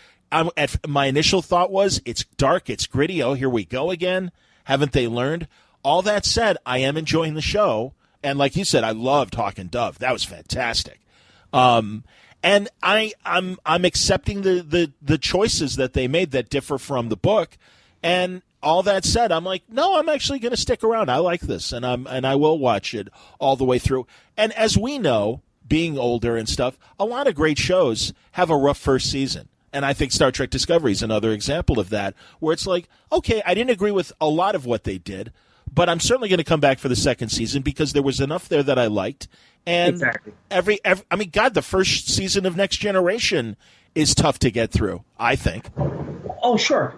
my initial thought was it's dark, it's gritty. Oh, here we go again. Haven't they learned? All that said, I am enjoying the show. And like you said, I loved Hawk and Dove. That was fantastic. And I'm accepting the choices that they made that differ from the book. And all that said, I'm like, no, I'm actually going to stick around. I like this, and I will watch it all the way through. And as we know, being older and stuff, a lot of great shows have a rough first season. And I think Star Trek Discovery is another example of that, where it's like, okay, I didn't agree with a lot of what they did, but I'm certainly going to come back for the second season because there was enough there that I liked. And exactly. The first season of Next Generation is tough to get through, I think. Oh, sure.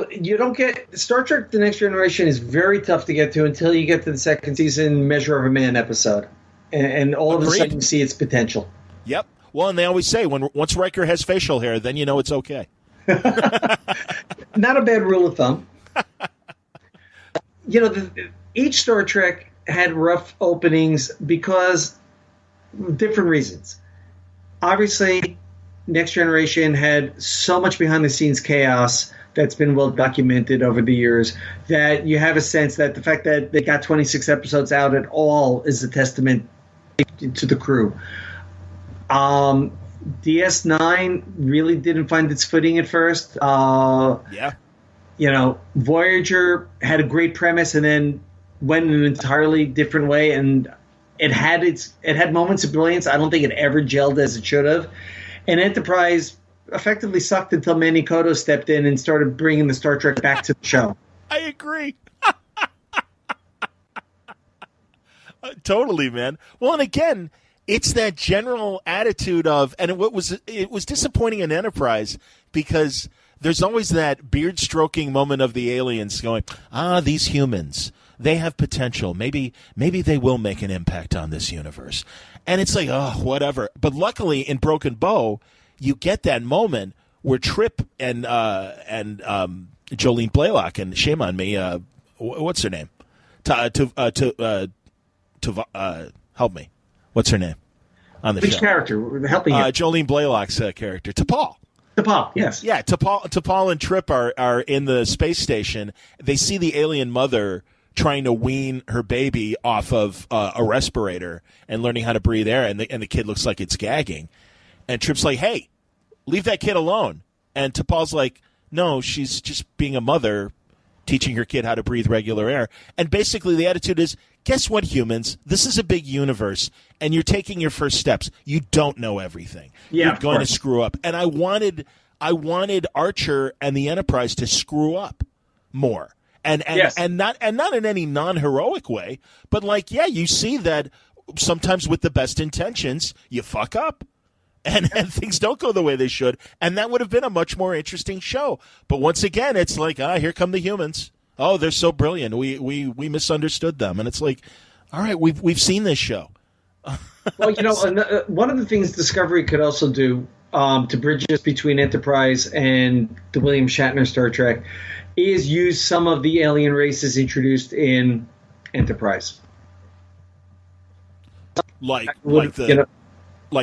You don't get Star Trek: The Next Generation is very tough to get to until you get to the second season Measure of a Man episode, and all of a sudden you see its potential. Yep. Well, and they always say once Riker has facial hair, then you know it's okay. Not a bad rule of thumb. Each Star Trek had rough openings because different reasons. Obviously, Next Generation had so much behind-the-scenes chaos that's been well documented over the years that you have a sense that the fact that they got 26 episodes out at all is a testament to the crew. DS9 really didn't find its footing at first. Voyager had a great premise and then went in an entirely different way, and it had moments of brilliance. I don't think it ever gelled as it should have. And Enterprise effectively sucked until Manny Koto stepped in and started bringing the Star Trek back to the show. I agree. Totally, man. Well, and again, it's that general attitude of, and it was disappointing in Enterprise because there's always that beard stroking moment of the aliens going, these humans, they have potential. Maybe they will make an impact on this universe. And it's like, oh, whatever. But luckily in Broken Bow, you get that moment where Trip and Jolene Blaylock, and shame on me, what's her name? Help me. What's her name on the show? Which character? Helping you. Jolene Blaylock's character. T'Pol. T'Pol, yes. Yeah, T'Pol and Trip are in the space station. They see the alien mother trying to wean her baby off of a respirator and learning how to breathe air, and the kid looks like it's gagging. And Trip's like, hey, leave that kid alone. And T'Pol's like, No, she's just being a mother, teaching her kid how to breathe regular air. And basically the attitude is, guess what, humans? This is a big universe, and you're taking your first steps. You don't know everything. Yeah, you're going to screw up. And I wanted Archer and the Enterprise to screw up more. And not in any non-heroic way, but like, yeah, you see that sometimes with the best intentions, you fuck up. And things don't go the way they should, and that would have been a much more interesting show. But once again, it's like, here come the humans. Oh, they're so brilliant. We misunderstood them, and it's like, all right, we've seen this show. Well, one of the things Discovery could also do to bridge us between Enterprise and the William Shatner Star Trek is use some of the alien races introduced in Enterprise, like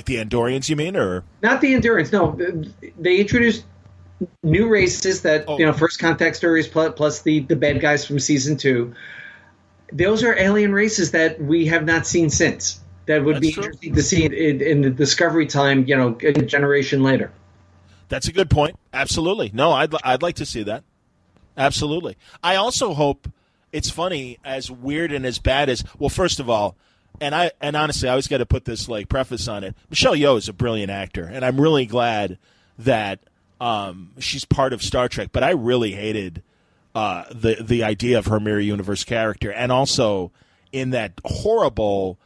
the Andorians, you mean, or not the Andorians? No, they introduced new races that First Contact stories plus the bad guys from season 2. Those are alien races that we have not seen since. That would be interesting to see in the Discovery time, a generation later. That's a good point. Absolutely. No, I'd like to see that. Absolutely. I also hope, it's funny, as weird and as bad as, well, first of all, and honestly, I always got to put this preface on it. Michelle Yeoh is a brilliant actor, and I'm really glad that she's part of Star Trek. But I really hated the idea of her Mirror Universe character, and also in that horrible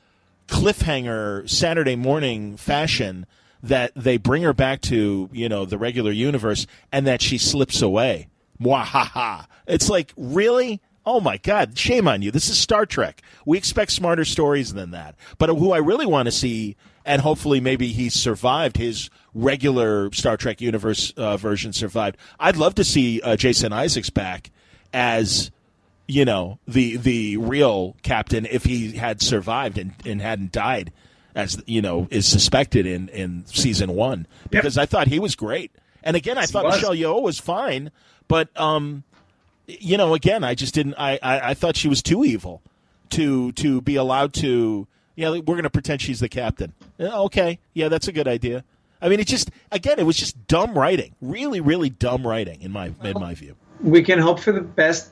cliffhanger Saturday morning fashion that they bring her back to the regular universe, and that she slips away. Mwahaha! It's like, really? Oh, my God, shame on you. This is Star Trek. We expect smarter stories than that. But who I really want to see, and hopefully maybe he survived, his regular Star Trek universe version survived. I'd love to see Jason Isaacs back as, the real captain if he had survived and hadn't died, as, is suspected in season 1. Because I thought he was great. And again, I thought Michelle Yeoh was fine, but... again, I just didn't. I thought she was too evil to be allowed to. Yeah, we're going to pretend she's the captain. Okay, yeah, that's a good idea. I mean, it was just dumb writing. Really, really dumb writing in my view. We can hope for the best.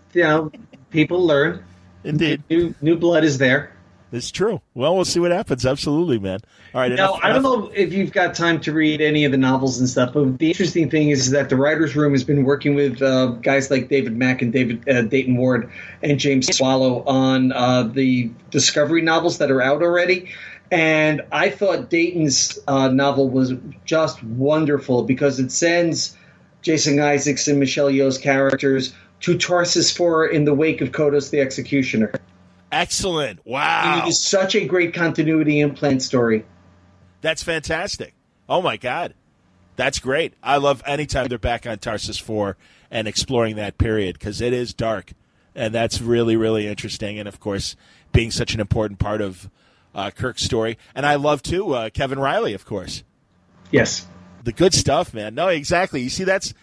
People learn. Indeed, new blood is there. It's true. Well, we'll see what happens. Absolutely, man. All right. Now, I don't know if you've got time to read any of the novels and stuff, but the interesting thing is that the writers' room has been working with guys like David Mack and Dayton Ward and James Swallow on the Discovery novels that are out already. And I thought Dayton's novel was just wonderful because it sends Jason Isaacs and Michelle Yeoh's characters to Tarsus 4 in the wake of Kodos the Executioner. Excellent. Wow. It is such a great continuity implant story. That's fantastic. Oh, my God. That's great. I love anytime they're back on Tarsus 4 and exploring that period because it is dark. And that's really, really interesting. And, of course, being such an important part of Kirk's story. And I love, too, Kevin Riley, of course. Yes. The good stuff, man. No, exactly. You see, that's...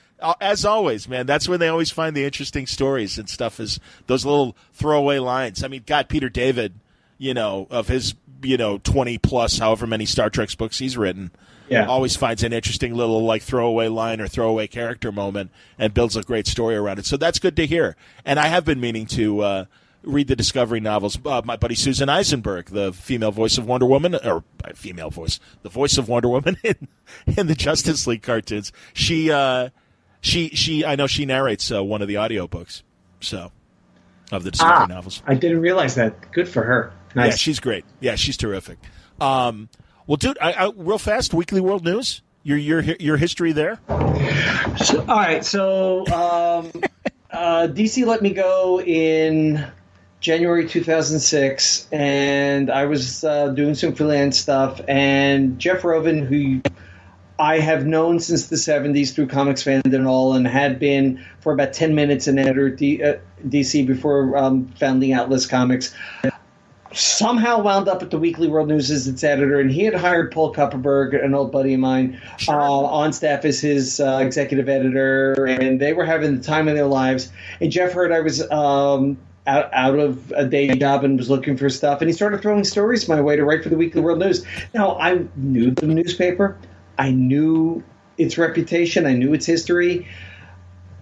as always, man, that's when they always find the interesting stories and stuff, is those little throwaway lines. I mean, God, Peter David, of his, 20-plus, however many Star Trek books he's written, always finds an interesting little, throwaway line or throwaway character moment and builds a great story around it. So that's good to hear. And I have been meaning to read the Discovery novels. My buddy Susan Eisenberg, the female voice of Wonder Woman, or the voice of Wonder Woman in the Justice League cartoons, She I know she narrates one of the audiobooks, of the Discovery novels. I didn't realize that. Good for her. Nice. Yeah, she's great. Yeah, she's terrific. Well, dude, I real fast, Weekly World News. Your history there. All right. So DC let me go in January 2006, and I was doing some freelance stuff, and Jeff Rovin, who I have known since the 70s through Comics Fandom and all, and had been for about 10 minutes an editor at DC before founding Atlas Comics, somehow wound up at the Weekly World News as its editor, and he had hired Paul Kupperberg, an old buddy of mine, on staff as his executive editor, and they were having the time of their lives. And Jeff heard I was out of a day job and was looking for stuff, and he started throwing stories my way to write for the Weekly World News. Now, I knew the newspaper. I knew its reputation. I knew its history.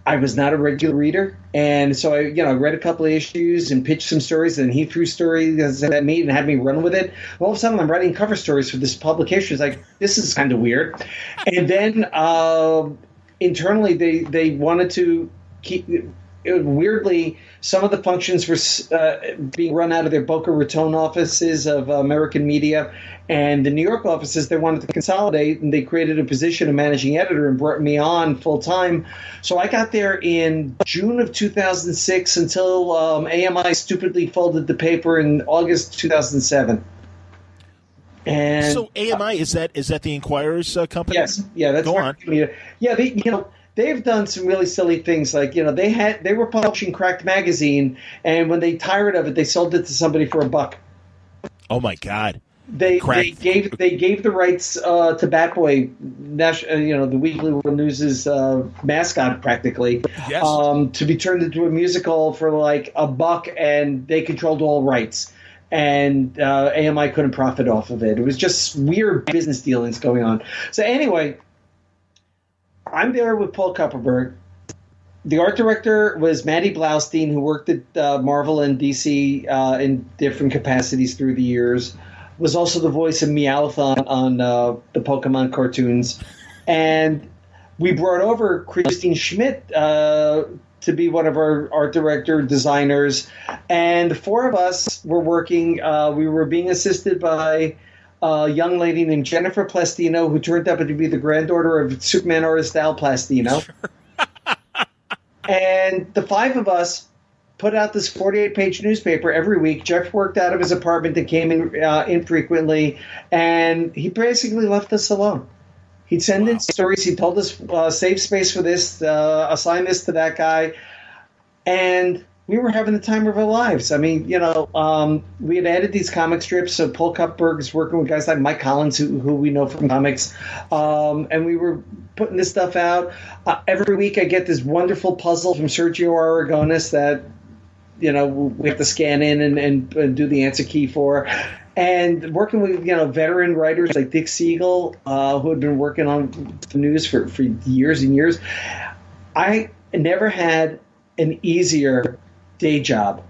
I was not a regular reader, and so I read a couple of issues and pitched some stories, and he threw stories at me and had me run with it. All of a sudden, I'm writing cover stories for this publication. It's like, this is kind of weird. And then internally, they wanted to keep. Weirdly, some of the functions were being run out of their Boca Raton offices of American Media, and the New York offices they wanted to consolidate, and they created a position of managing editor and brought me on full time. So I got there in June of 2006 until AMI stupidly folded the paper in August 2007. And so AMI is that the Inquirer's company? Yes, yeah, that's go on. Yeah, they've done some really silly things, like they were publishing Cracked magazine, and when they tired of it, they sold it to somebody for $1. Oh my God! They gave the rights to Batboy, the Weekly World News's mascot, practically, yes. To be turned into a musical for like $1, and they controlled all rights. And AMI couldn't profit off of it. It was just weird business dealings going on. So anyway, I'm there with Paul Kupperberg. The art director was Matty Blaustein, who worked at Marvel and DC in different capacities through the years. Was also the voice of Meowth on the Pokemon cartoons. And we brought over Christine Schmidt to be one of our art director designers. And the four of us were working. We were being assisted by a young lady named Jennifer Plastino, who turned out to be the granddaughter of Superman artist Al Plastino. Sure. And the five of us put out this 48-page newspaper every week. Jeff worked out of his apartment and came in infrequently, and he basically left us alone. He'd send in stories. He told us, save space for this, assign this to that guy. And we were having the time of our lives. I mean, we had added these comic strips. So Paul Kupperberg is working with guys like Mike Collins, who we know from comics. And we were putting this stuff out. Every week I get this wonderful puzzle from Sergio Aragonis that, we have to scan in and do the answer key for. And working with, veteran writers like Dick Siegel, who had been working on the news for years and years. I never had an easier day job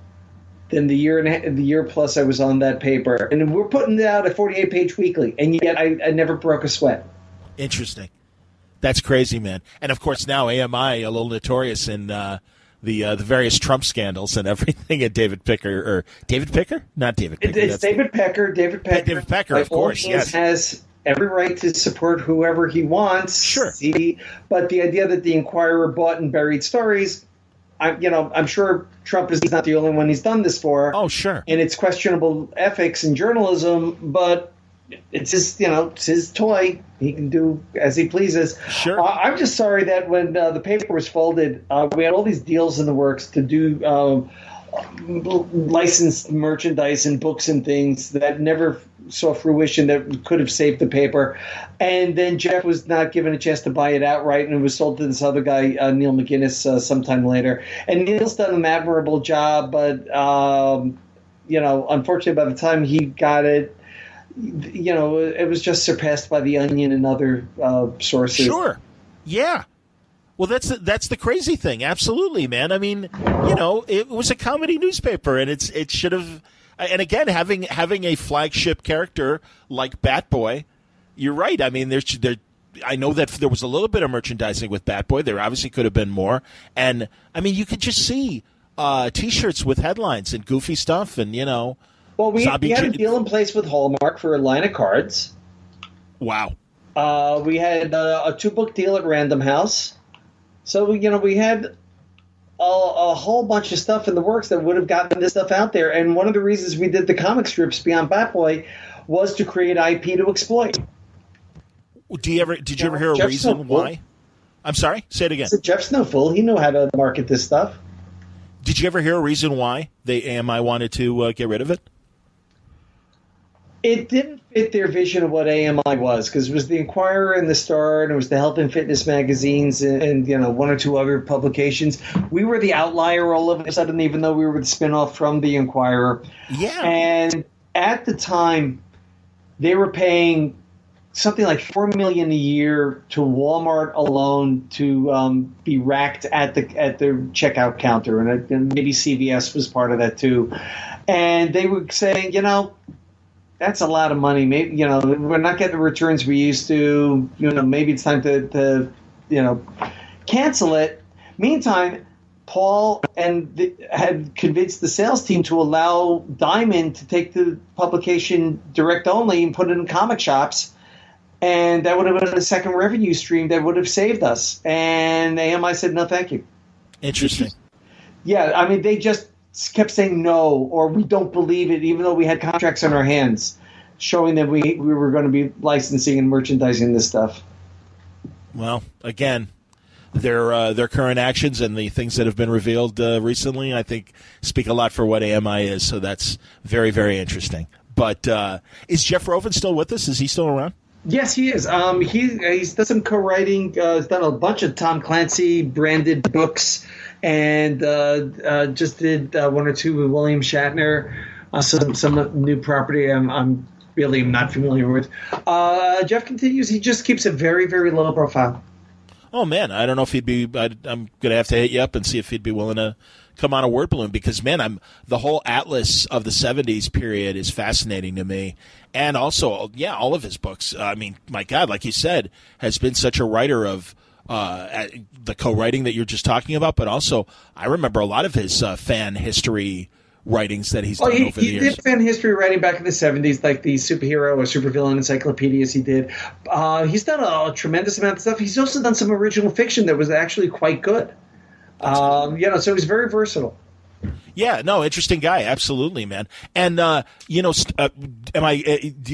than the year plus I was on that paper. And we're putting it out a 48-page weekly, and yet I never broke a sweat. Interesting. That's crazy, man. And, of course, now AMI, a little notorious in the various Trump scandals and everything, and David Picker? Not David Picker. It's David Pecker. David Pecker, of course, yes. Has every right to support whoever he wants. Sure. But the idea that the Inquirer bought and buried stories, I'm sure Trump is not the only one he's done this for. Oh, sure. And it's questionable ethics in journalism, but it's his toy. He can do as he pleases. Sure. I'm just sorry that when the paper was folded, we had all these deals in the works to do licensed merchandise and books and things that never saw fruition that could have saved the paper. And then Jeff was not given a chance to buy it outright, and it was sold to this other guy, Neil McGuinness, sometime later. And Neil's done an admirable job, but, unfortunately, by the time he got it, it was just surpassed by The Onion and other sources. Sure. Yeah. Well, that's the crazy thing. Absolutely, man. I mean, it was a comedy newspaper, and it should have. And again, having a flagship character like Batboy, you're right. I mean, I know that there was a little bit of merchandising with Batboy. There obviously could have been more. And I mean, you could just see T-shirts with headlines and goofy stuff, and Well, we had a deal in place with Hallmark for a line of cards. Wow. We had a 2-book deal at Random House. So, we had a whole bunch of stuff in the works that would have gotten this stuff out there. And one of the reasons we did the comic strips beyond Batboy was to create IP to exploit. Did you ever hear a reason why? I'm sorry? Say it again. Jeff's no fool. He knew how to market this stuff. Did you ever hear a reason why AMI wanted to get rid of it? It didn't fit their vision of what AMI was, because it was the Inquirer and the Star, and it was the health and fitness magazines and one or two other publications. We were the outlier all of a sudden, even though we were the spinoff from the Inquirer. Yeah. And at the time, they were paying something like $4 million a year to Walmart alone to be racked at the checkout counter, and maybe CVS was part of that too. And they were saying, that's a lot of money. Maybe we're not getting the returns we used to. Maybe it's time to cancel it. Meantime, Paul had convinced the sales team to allow Diamond to take the publication direct only and put it in comic shops. And that would have been a second revenue stream that would have saved us. And AMI said, no, thank you. Interesting. Yeah, I mean, they just kept saying no, or we don't believe it, even though we had contracts on our hands showing that we were going to be licensing and merchandising this stuff. Well, again, their current actions and the things that have been revealed recently, I think, speak a lot for what AMI is. So that's very, very interesting. But is Jeff Rovin still with us? Is he still around? Yes, he is. He's done some co-writing. He's done a bunch of Tom Clancy branded books, and just did one or two with William Shatner. Some new property I'm really not familiar with. Jeff continues. He just keeps a very, very low profile. Oh man, I don't know if he'd be. I'm gonna have to hit you up and see if he'd be willing to come on a word balloon, because man, the whole atlas of the 70s period is fascinating to me. And also, yeah, all of his books. I mean, my God, like you said, has been such a writer of the co-writing that you're just talking about, but also I remember a lot of his fan history writings that he's done over the years. He did fan history writing back in the 70s, like the superhero or supervillain encyclopedias he did. He's done a tremendous amount of stuff. He's also done some original fiction that was actually quite good. So he's very versatile. Yeah, no, interesting guy, absolutely, man. And do you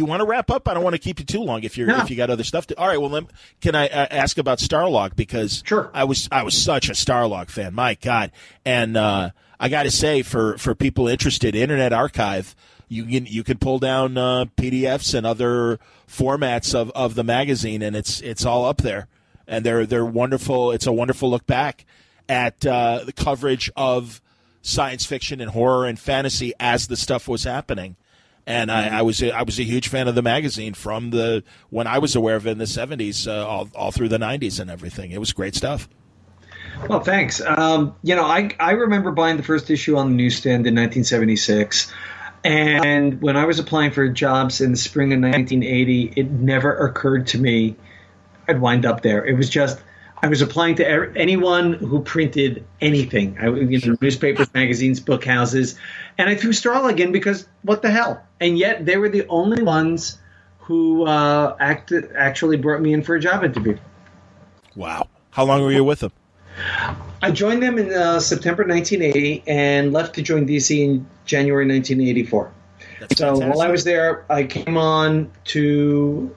want to wrap up? I don't want to keep you too long if you got other stuff to. All right, well, can I ask about Starlog, because sure. I was such a Starlog fan, my God. And I got to say, for people interested, Internet Archive, you can pull down PDFs and other formats of the magazine, and it's all up there, and they're wonderful. It's a wonderful look back at the coverage of science fiction and horror and fantasy as the stuff was happening. And I was a huge fan of the magazine from when I was aware of it in the 70s, all through the 90s and everything. It was great stuff. Well, thanks. I remember buying the first issue on the newsstand in 1976. And when I was applying for jobs in the spring of 1980, it never occurred to me I'd wind up there. It was just, I was applying to anyone who printed anything, newspapers, magazines, book houses, and I threw Starlog in because what the hell? And yet they were the only ones who actually brought me in for a job interview. Wow. How long were you with them? I joined them in September 1980 and left to join DC in January 1984. That's so fantastic. While I was there, I came on to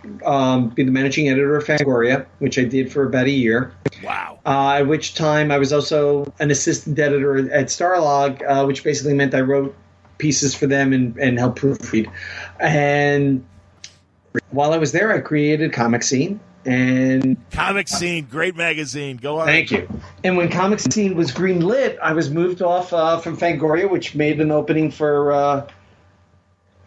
be the managing editor of Fangoria, which I did for about a year. Wow. At which time I was also an assistant editor at Starlog, which basically meant I wrote pieces for them and helped proofread. And while I was there, I created Comic Scene. And Comic Scene, great magazine. Go on. Thank you. And when Comic Scene was greenlit, I was moved off from Fangoria, which made an opening for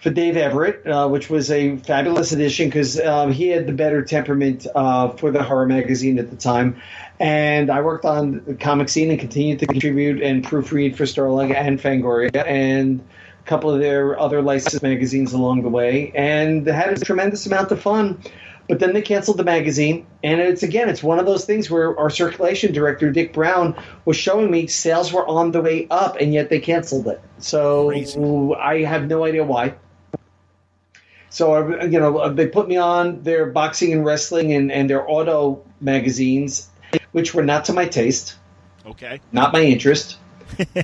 Dave Everett, which was a fabulous addition because he had the better temperament for the horror magazine at the time. And I worked on the Comic Scene and continued to contribute and proofread for Starlog and Fangoria and a couple of their other licensed magazines along the way, and had a tremendous amount of fun. But then they canceled the magazine, and it's one of those things where our circulation director, Dick Brown, was showing me sales were on the way up, and yet they canceled it. So crazy. I have no idea why. So, they put me on their boxing and wrestling and their auto magazines, which were not to my taste. Okay. Not my interest.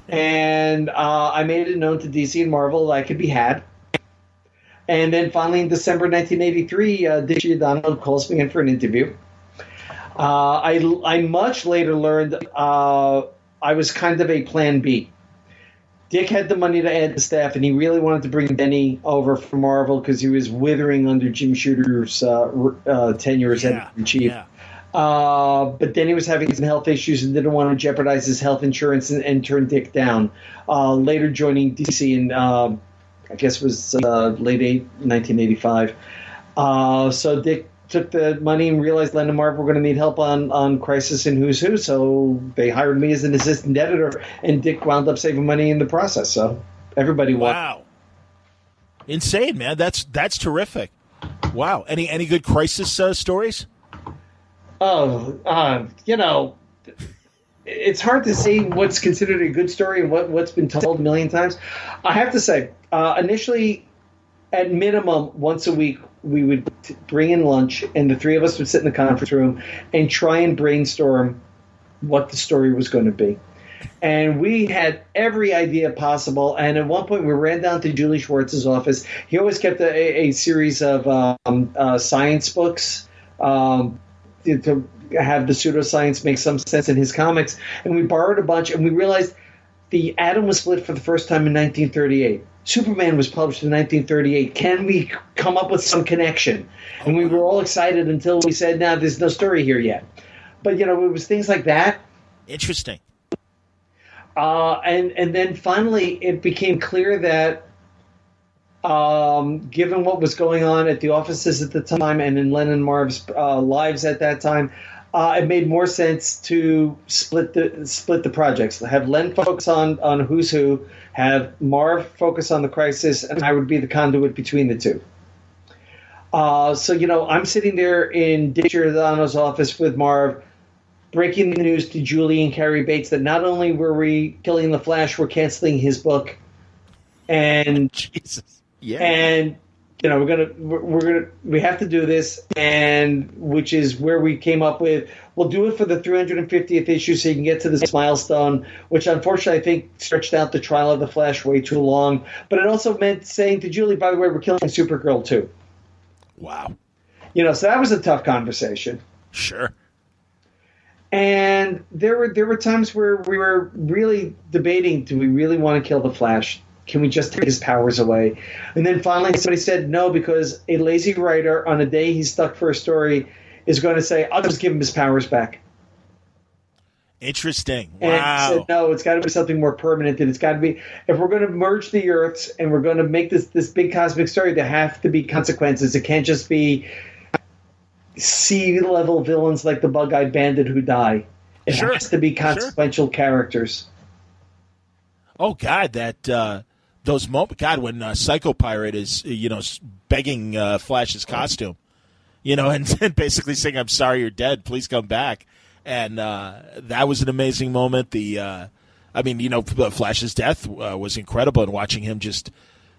And I made it known to DC and Marvel that I could be had. And then finally in December 1983, Dick Giordano calls me in for an interview. I much later learned I was kind of a plan B. Dick had the money to add the staff, and he really wanted to bring Denny over from Marvel because he was withering under Jim Shooter's tenure as editor-in-chief. Yeah. But Denny was having some health issues and didn't want to jeopardize his health insurance and turn Dick down. Later joining DC in, I guess it was late 1985. So Dick took the money and realized Len and Marv were going to need help on Crisis and Who's Who, so they hired me as an assistant editor, and Dick wound up saving money in the process. So everybody won. Wow. Insane, man. That's terrific. Wow. Any good Crisis stories? Oh, it's hard to say what's considered a good story and what's been told a million times. I have to say, initially, at minimum, once a week, we would bring in lunch, and the three of us would sit in the conference room and try and brainstorm what the story was going to be. And we had every idea possible. And at one point, we ran down to Julie Schwartz's office. He always kept a series of science books to have the pseudoscience make some sense in his comics. And we borrowed a bunch, and we realized the atom was split for the first time in 1938. Superman was published in 1938. Can we come up with some connection? And we were all excited until we said, "No, there's no story here yet." But, it was things like that. Interesting. And then finally it became clear that given what was going on at the offices at the time and in Len and Marv's lives at that time, it made more sense to split the projects. Have Len focus on Who's Who, have Marv focus on the Crisis, and I would be the conduit between the two. So I'm sitting there in Dick Giordano's office with Marv, breaking the news to Julie and Carrie Bates that not only were we killing the Flash, we're canceling his book, and Jesus, yeah, and we have to do this, and which is where we came up with, we'll do it for the 350th issue so you can get to this milestone, which unfortunately I think stretched out the trial of the Flash way too long. But it also meant saying to Julie, by the way, we're killing Supergirl too. Wow. So that was a tough conversation. Sure. And there were times where we were really debating, do we really want to kill the Flash? Can we just take his powers away? And then finally somebody said no, because a lazy writer on a day he's stuck for a story is going to say, I'll just give him his powers back. Interesting. Wow. And said, no, it's got to be something more permanent. And it's got to be, if we're going to merge the Earths and we're going to make this big cosmic story, there have to be consequences. It can't just be sea-level villains like the Bug-Eyed Bandit who die. It has to be consequential characters. Oh, God, those moments, God, when Psycho Pirate is, begging Flash's costume, and basically saying, I'm sorry you're dead, please come back. And that was an amazing moment. Flash's death was incredible, and watching him just,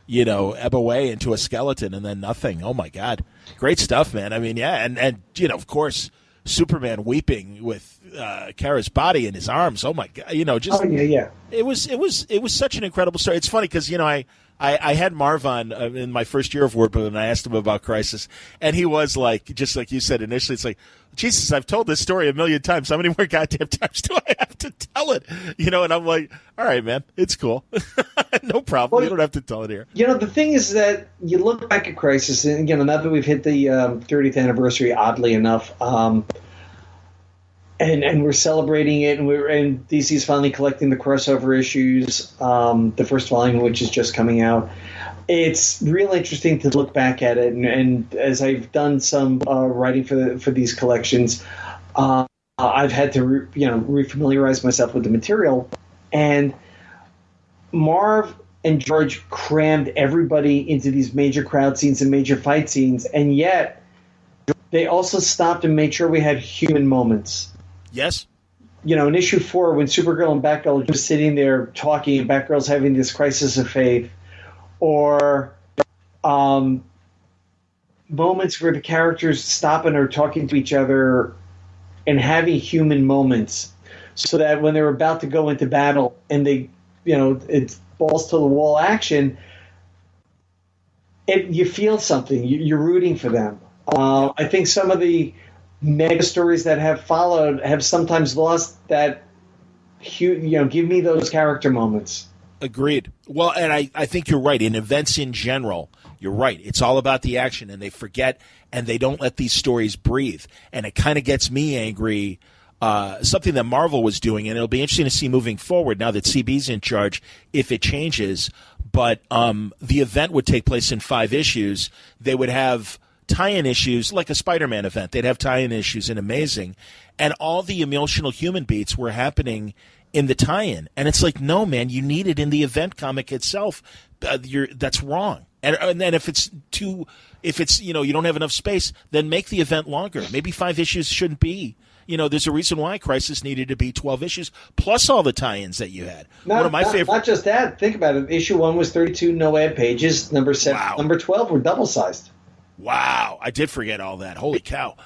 ebb away into a skeleton and then nothing. Oh, my God. Great stuff, man. And of course, Superman weeping with Kara's body in his arms. Oh, my God. It was such an incredible story. It's funny because, I had Marv on in my first year of Word Balloon, and I asked him about Crisis, and he was like, just like you said initially, it's like, Jesus, I've told this story a million times. How many more goddamn times do I have to tell it? And I'm like, all right, man, it's cool. No problem. Well, you don't have to tell it here. The thing is that you look back at Crisis, and, now that we've hit the 30th anniversary, oddly enough, and we're celebrating it, and DC's finally collecting the crossover issues, the first volume, which is just coming out. It's real interesting to look back at it, and as I've done some writing for these collections, I've had to refamiliarize myself with the material. And Marv and George crammed everybody into these major crowd scenes and major fight scenes, and yet they also stopped and made sure we had human moments. Yes. In issue 4, when Supergirl and Batgirl are just sitting there talking, and Batgirl's having this crisis of faith, or moments where the characters stop and are talking to each other and having human moments, so that when they're about to go into battle and they, it's balls to the wall action, you feel something. You're rooting for them. I think some of the mega stories that have followed have sometimes lost that, give me those character moments. Agreed. Well, and I think you're right. In events in general, you're right. It's all about the action, and they forget, and they don't let these stories breathe. And it kind of gets me angry, something that Marvel was doing, and it'll be interesting to see moving forward now that CB's in charge if it changes. But the event would take place in 5 issues. They would have tie-in issues, like a Spider-Man event. They'd have tie-in issues in Amazing, and all the emotional human beats were happening in the tie-in. And it's like, no, man, you need it in the event comic itself. That's wrong. And then if it's you don't have enough space, then make the event longer. Maybe 5 issues shouldn't be. There's a reason why Crisis needed to be 12 issues, plus all the tie-ins that you had. One of my favorite. Not just that. Think about it. Issue 1 was 32 no-ad pages. Number 7, wow. Number 12 were double-sized. Wow. I did forget all that. Holy cow.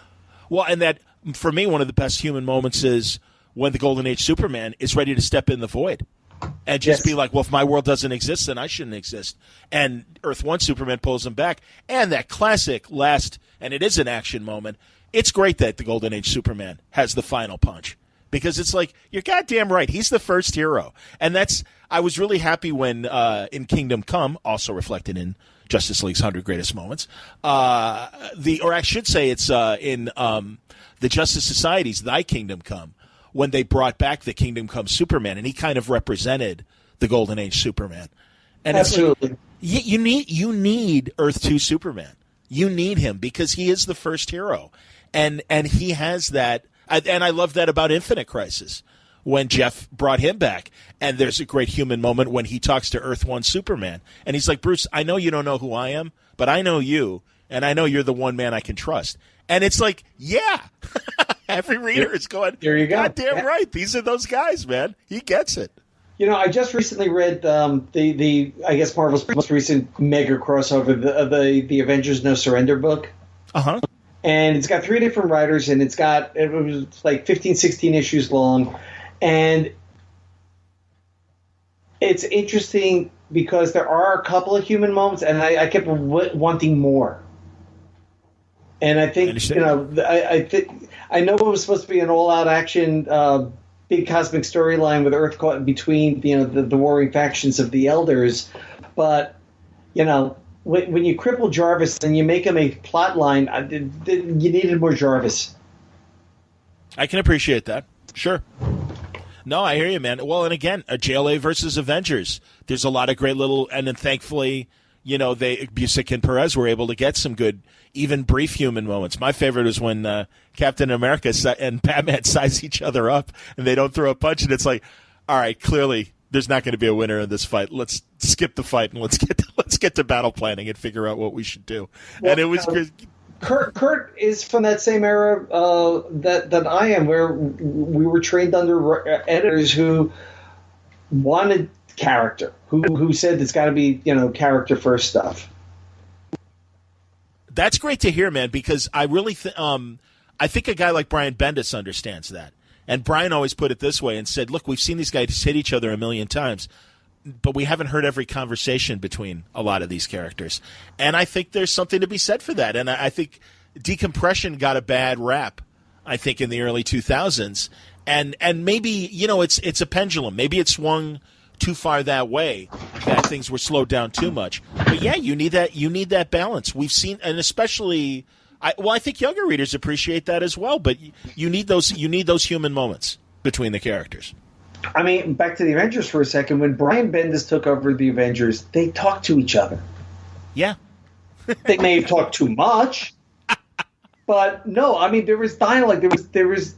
Well, and that, for me, one of the best human moments is when the Golden Age Superman is ready to step in the void. And just be like, well, if my world doesn't exist, then I shouldn't exist. And Earth 1 Superman pulls him back. And that classic last, and it is an action moment, it's great that the Golden Age Superman has the final punch. Because it's like, you're goddamn right, he's the first hero. And I was really happy when in Kingdom Come, also reflected in Justice League's 100 Greatest Moments, or I should say it's in the Justice Society's Thy Kingdom Come, when they brought back the Kingdom Come Superman, and he kind of represented the Golden Age Superman. And absolutely, it's like, you need Earth 2 Superman. You need him because he is the first hero, and he has that. And I love that about Infinite Crisis when Jeff brought him back. And there's a great human moment when he talks to Earth 1 Superman, and he's like, Bruce, I know you don't know who I am, but I know you, and I know you're the one man I can trust. And it's like, yeah. Every reader is going, there you go. Goddamn right. These are those guys, man. He gets it. I just recently read the I guess Marvel's most recent mega crossover, the Avengers No Surrender book. Uh-huh. And it's got 3 different writers, and it was like 15, 16 issues long. And it's interesting because there are a couple of human moments, and I kept wanting more. And I think, I know it was supposed to be an all-out action, big cosmic storyline with Earth caught between, the warring factions of the Elders. But, when you cripple Jarvis and you make him a plot line, you needed more Jarvis. I can appreciate that. Sure. No, I hear you, man. Well, and again, a JLA versus Avengers. There's a lot of great little, and then thankfully, Busick and Perez were able to get some good, even brief human moments. My favorite is when Captain America and Batman size each other up, and they don't throw a punch, and it's like, all right, clearly there's not going to be a winner in this fight. Let's skip the fight and let's get to battle planning and figure out what we should do. Well, and it was good. Kurt is from that same era that I am, where we were trained under editors who wanted character, who said it's got to be character first stuff. That's great to hear, man, because I really I think a guy like Brian Bendis understands that. And Brian always put it this way and said, look, we've seen these guys hit each other a million times, but we haven't heard every conversation between a lot of these characters. And I think there's something to be said for that. And I think decompression got a bad rap, I think, in the early 2000s. And maybe, it's a pendulum. Maybe it swung too far that way, that things were slowed down too much. But yeah, you need that balance. We've seen, and especially, I think younger readers appreciate that as well. But you need those human moments between the characters. I mean, back to the Avengers for a second. When Brian Bendis took over the Avengers, they talked to each other. Yeah, they may have talked too much, but no. I mean, there was dialogue. There was,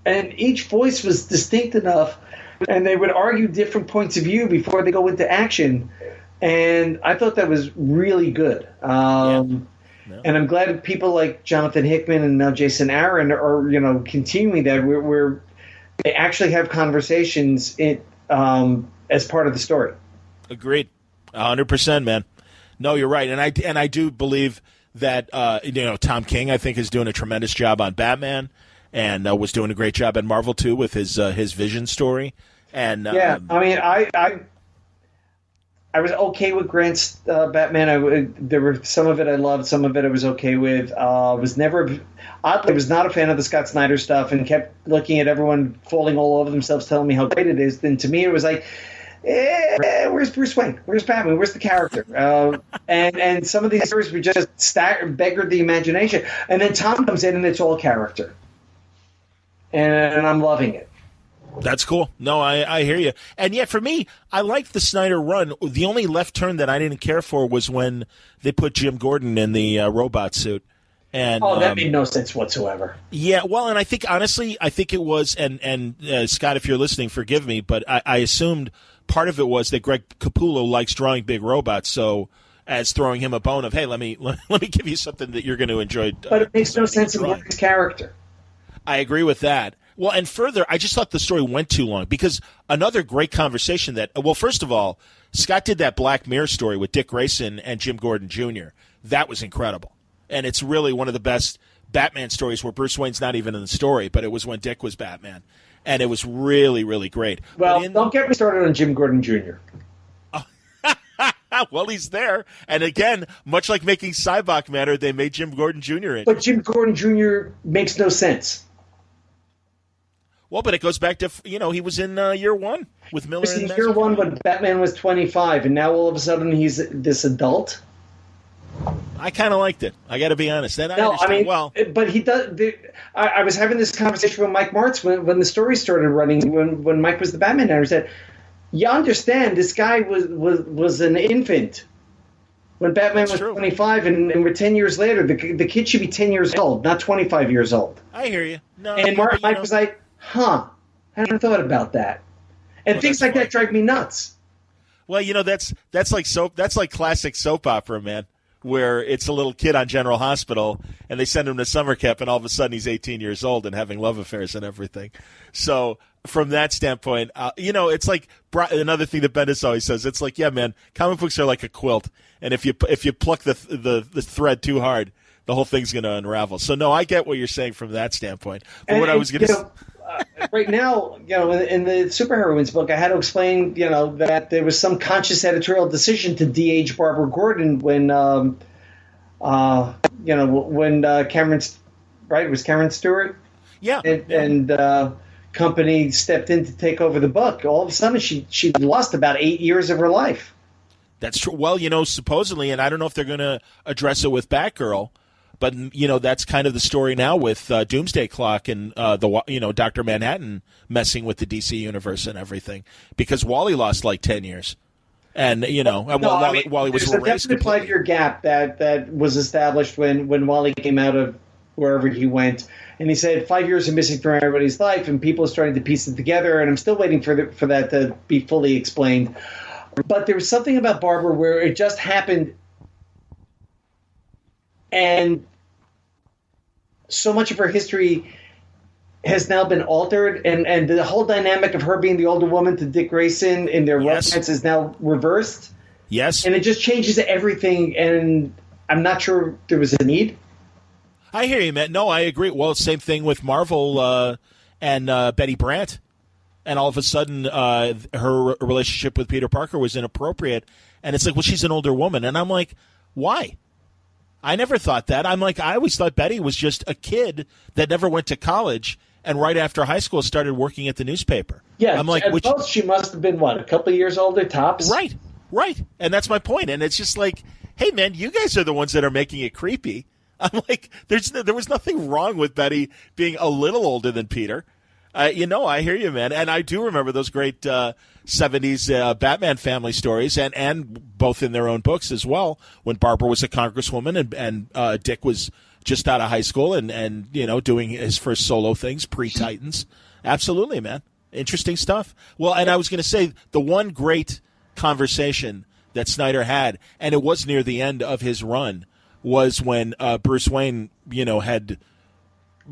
and each voice was distinct enough. And they would argue different points of view before they go into action. And I thought that was really good. And I'm glad people like Jonathan Hickman and now Jason Aaron are, continuing that where they actually have conversations as part of the story. Agreed. 100%, man. No, you're right. And I do believe that, Tom King, I think, is doing a tremendous job on Batman. And was doing a great job at Marvel too with his Vision story. And I mean, I was okay with Grant's Batman. There were some of it I loved, some of it I was okay with. I was not a fan of the Scott Snyder stuff, and kept looking at everyone falling all over themselves, telling me how great it is. Then to me, it was like, where's Bruce Wayne? Where's Batman? Where's the character? And some of these stories were just beggared the imagination. And then Tom comes in, and it's all character. And I'm loving it. That's cool. No, I hear you. And yet, for me, I liked the Snyder run. The only left turn that I didn't care for was when they put Jim Gordon in the robot suit. And that made no sense whatsoever. Yeah, well, and I think, honestly, it was, and Scott, if you're listening, forgive me, but I assumed part of it was that Greg Capullo likes drawing big robots, so as throwing him a bone of, hey, let me give you something that you're going to enjoy. But it makes no sense in his character. I agree with that. Well, and further, I just thought the story went too long, because another great conversation first of all, Scott did that Black Mirror story with Dick Grayson and Jim Gordon Jr. That was incredible. And it's really one of the best Batman stories where Bruce Wayne's not even in the story, but it was when Dick was Batman. And it was really, really great. Well, don't get me started on Jim Gordon Jr. Well, he's there. And again, much like making Cybok matter, they made Jim Gordon Jr. in. But Jim Gordon Jr. makes no sense. Well, but it goes back to, he was in year one with Miller. He was in year one when Batman was 25, and now all of a sudden he's this adult. I kind of liked it. I got to be honest. And but he does. I was having this conversation with Mike Martz when the story started running. When Mike was the Batman editor, he said, "You understand? This guy was an infant when Batman was 25, and we're 10 years later. The kid should be 10 years old, not 25 years old." I hear you. No, and Mike was like, "Huh? I hadn't thought about that." And things like that drive me nuts. Well, that's like soap. That's like classic soap opera, man. Where it's a little kid on General Hospital, and they send him to summer camp, and all of a sudden he's 18 years old and having love affairs and everything. So from that standpoint, it's like another thing that Bendis always says. It's like, yeah, man, comic books are like a quilt, and if you pluck the thread too hard, the whole thing's going to unravel. So no, I get what you're saying from that standpoint. But what I was going to right now, in the Superheroines book, I had to explain, that there was some conscious editorial decision to de-age Barbara Gordon when Cameron, right, it was Cameron Stewart? Yeah. And company stepped in to take over the book. All of a sudden, she lost about 8 years of her life. That's true. Well, supposedly, and I don't know if they're going to address it with Batgirl, but, that's kind of the story now with Doomsday Clock and Dr. Manhattan messing with the DC universe and everything, because Wally lost like 10 years. And, Wally was erased. There's a definite 5-year gap that was established when Wally came out of wherever he went. And he said 5 years are missing from everybody's life, and people are starting to piece it together. And I'm still waiting for that to be fully explained. But there was something about Barbara where it just happened, and so much of her history has now been altered, and the whole dynamic of her being the older woman to Dick Grayson in their romance is now reversed. Yes. And it just changes everything, and I'm not sure there was a need. I hear you, man. No, I agree. Well, same thing with Marvel and Betty Brant. And all of a sudden, her relationship with Peter Parker was inappropriate. And it's like, well, she's an older woman. And I'm like, why? I never thought that. I'm like, I always thought Betty was just a kid that never went to college and right after high school started working at the newspaper. Yeah, I'm like, she must have been, a couple of years older tops? Right. And that's my point. And it's just like, hey, man, you guys are the ones that are making it creepy. I'm like, there was nothing wrong with Betty being a little older than Peter. I hear you, man. And I do remember those great 70s Batman family stories, and both in their own books as well, when Barbara was a congresswoman and Dick was just out of high school and doing his first solo things, pre-Titans. Absolutely, man. Interesting stuff. Well, and I was going to say, the one great conversation that Snyder had, and it was near the end of his run, was when Bruce Wayne, had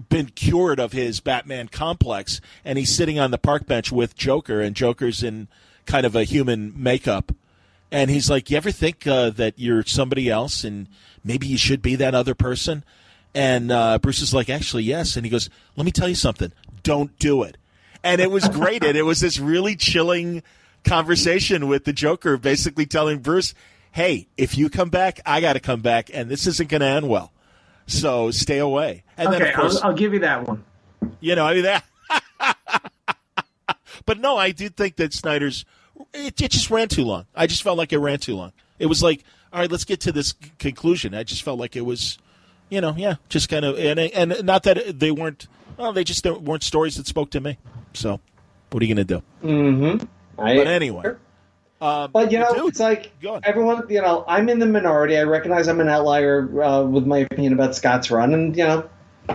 been cured of his Batman complex, and he's sitting on the park bench with Joker, and Joker's in kind of a human makeup, and he's like, you ever think that you're somebody else and maybe you should be that other person? And Bruce is like, actually, yes. And he goes, let me tell you something, don't do it. And it was great. And it was this really chilling conversation with the Joker basically telling Bruce, hey, if you come back, I got to come back, and this isn't going to end well. So stay away. And okay, then, of course, I'll give you that one. That. But no, I do think that Snyder's it just ran too long. I just felt like it ran too long. It was like, all right, let's get to this conclusion. I just felt like it was, just kind of, and not that they weren't. Well, they just weren't stories that spoke to me. So What are you going to do? Mm-hmm. But anyway. But, it's like everyone, I'm in the minority. I recognize I'm an outlier with my opinion about Scott's run. And,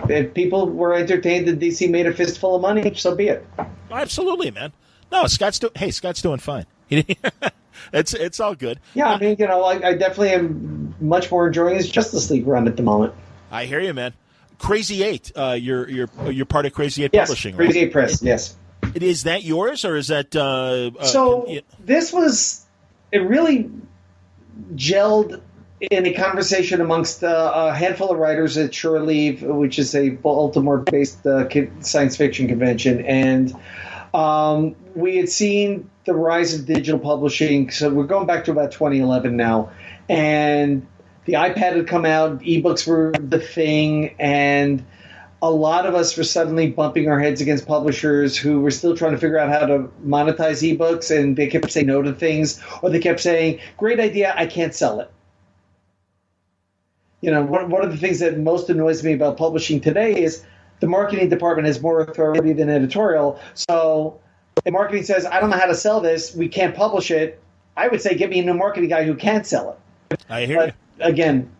if people were entertained that DC made a fistful of money, so be it. Absolutely, man. No, Scott's doing fine. It's all good. Yeah, I mean, I definitely am much more enjoying his Justice League run at the moment. I hear you, man. Crazy 8, you're part of Crazy 8 yes, Publishing, Crazy right? 8 Press, yes. Is that yours, or is that... It really gelled in a conversation amongst a handful of writers at Shore Leave, which is a Baltimore-based science fiction convention, and we had seen the rise of digital publishing, so we're going back to about 2011 now, and the iPad had come out, ebooks were the thing, and a lot of us were suddenly bumping our heads against publishers who were still trying to figure out how to monetize ebooks, and they kept saying no to things, or they kept saying, great idea, I can't sell it. One of the things that most annoys me about publishing today is the marketing department has more authority than editorial. So if marketing says, I don't know how to sell this, we can't publish it, I would say, get me a new marketing guy who can sell it. I hear you. Again,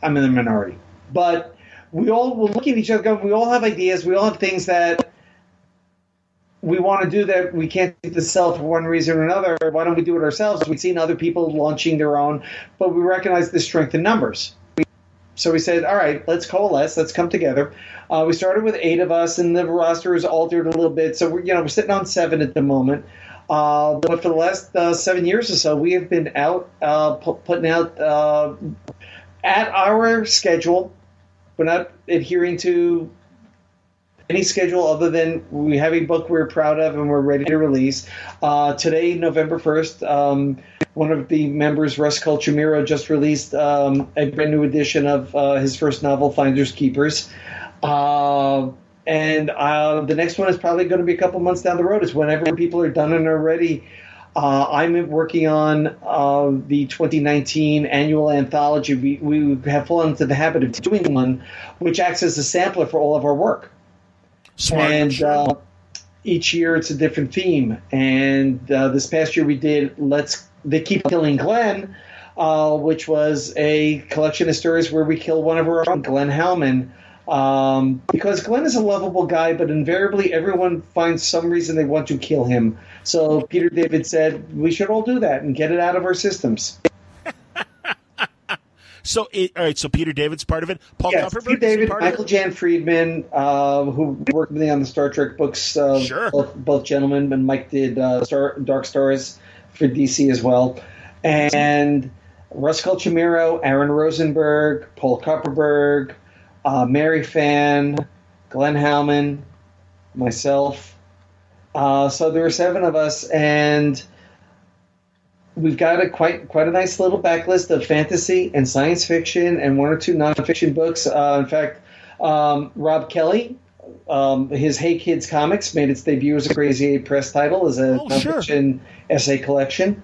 I'm in the minority. But we all will look at each other, we all have ideas, we all have things that we want to do that we can't sell for one reason or another. Why don't we do it ourselves? We've seen other people launching their own, but we recognize the strength in numbers. So we said, all right, let's coalesce, let's come together. We started with 8 of us, and the roster is altered a little bit. So we're sitting on 7 at the moment. But for the last 7 years or so, we have been out putting out at our schedule. We're not adhering to any schedule other than we have a book we're proud of and we're ready to release. Today, November 1st, one of the members, Russ Colchimiro, just released a brand new edition of his first novel, Finders Keepers. And the next one is probably going to be a couple months down the road. It's whenever people are done and are ready. I'm working on the 2019 annual anthology. We have fallen into the habit of doing one, which acts as a sampler for all of our work. Smart. And each year it's a different theme. And this past year we did They Keep Killing Glenn, which was a collection of stories where we kill one of our own, Glenn Howman. Because Glenn is a lovable guy, but invariably everyone finds some reason they want to kill him. So Peter David said we should all do that and get it out of our systems. So Peter David's part of it. Paul Kupperberg, Peter David, Michael Jan Friedman, who worked with me on the Star Trek books, sure. both gentlemen, and Mike did Dark Stars for DC as well. And Russ Colchimiro, Aaron Rosenberg, Paul Kupperberg, Mary Fan, Glenn Howman, myself. So there were 7 of us, and we've got quite a nice little backlist of fantasy and science fiction and 1 or 2 nonfiction books. In fact, Rob Kelly, his Hey Kids Comics made its debut as a Crazy 8 Press title as a nonfiction essay collection.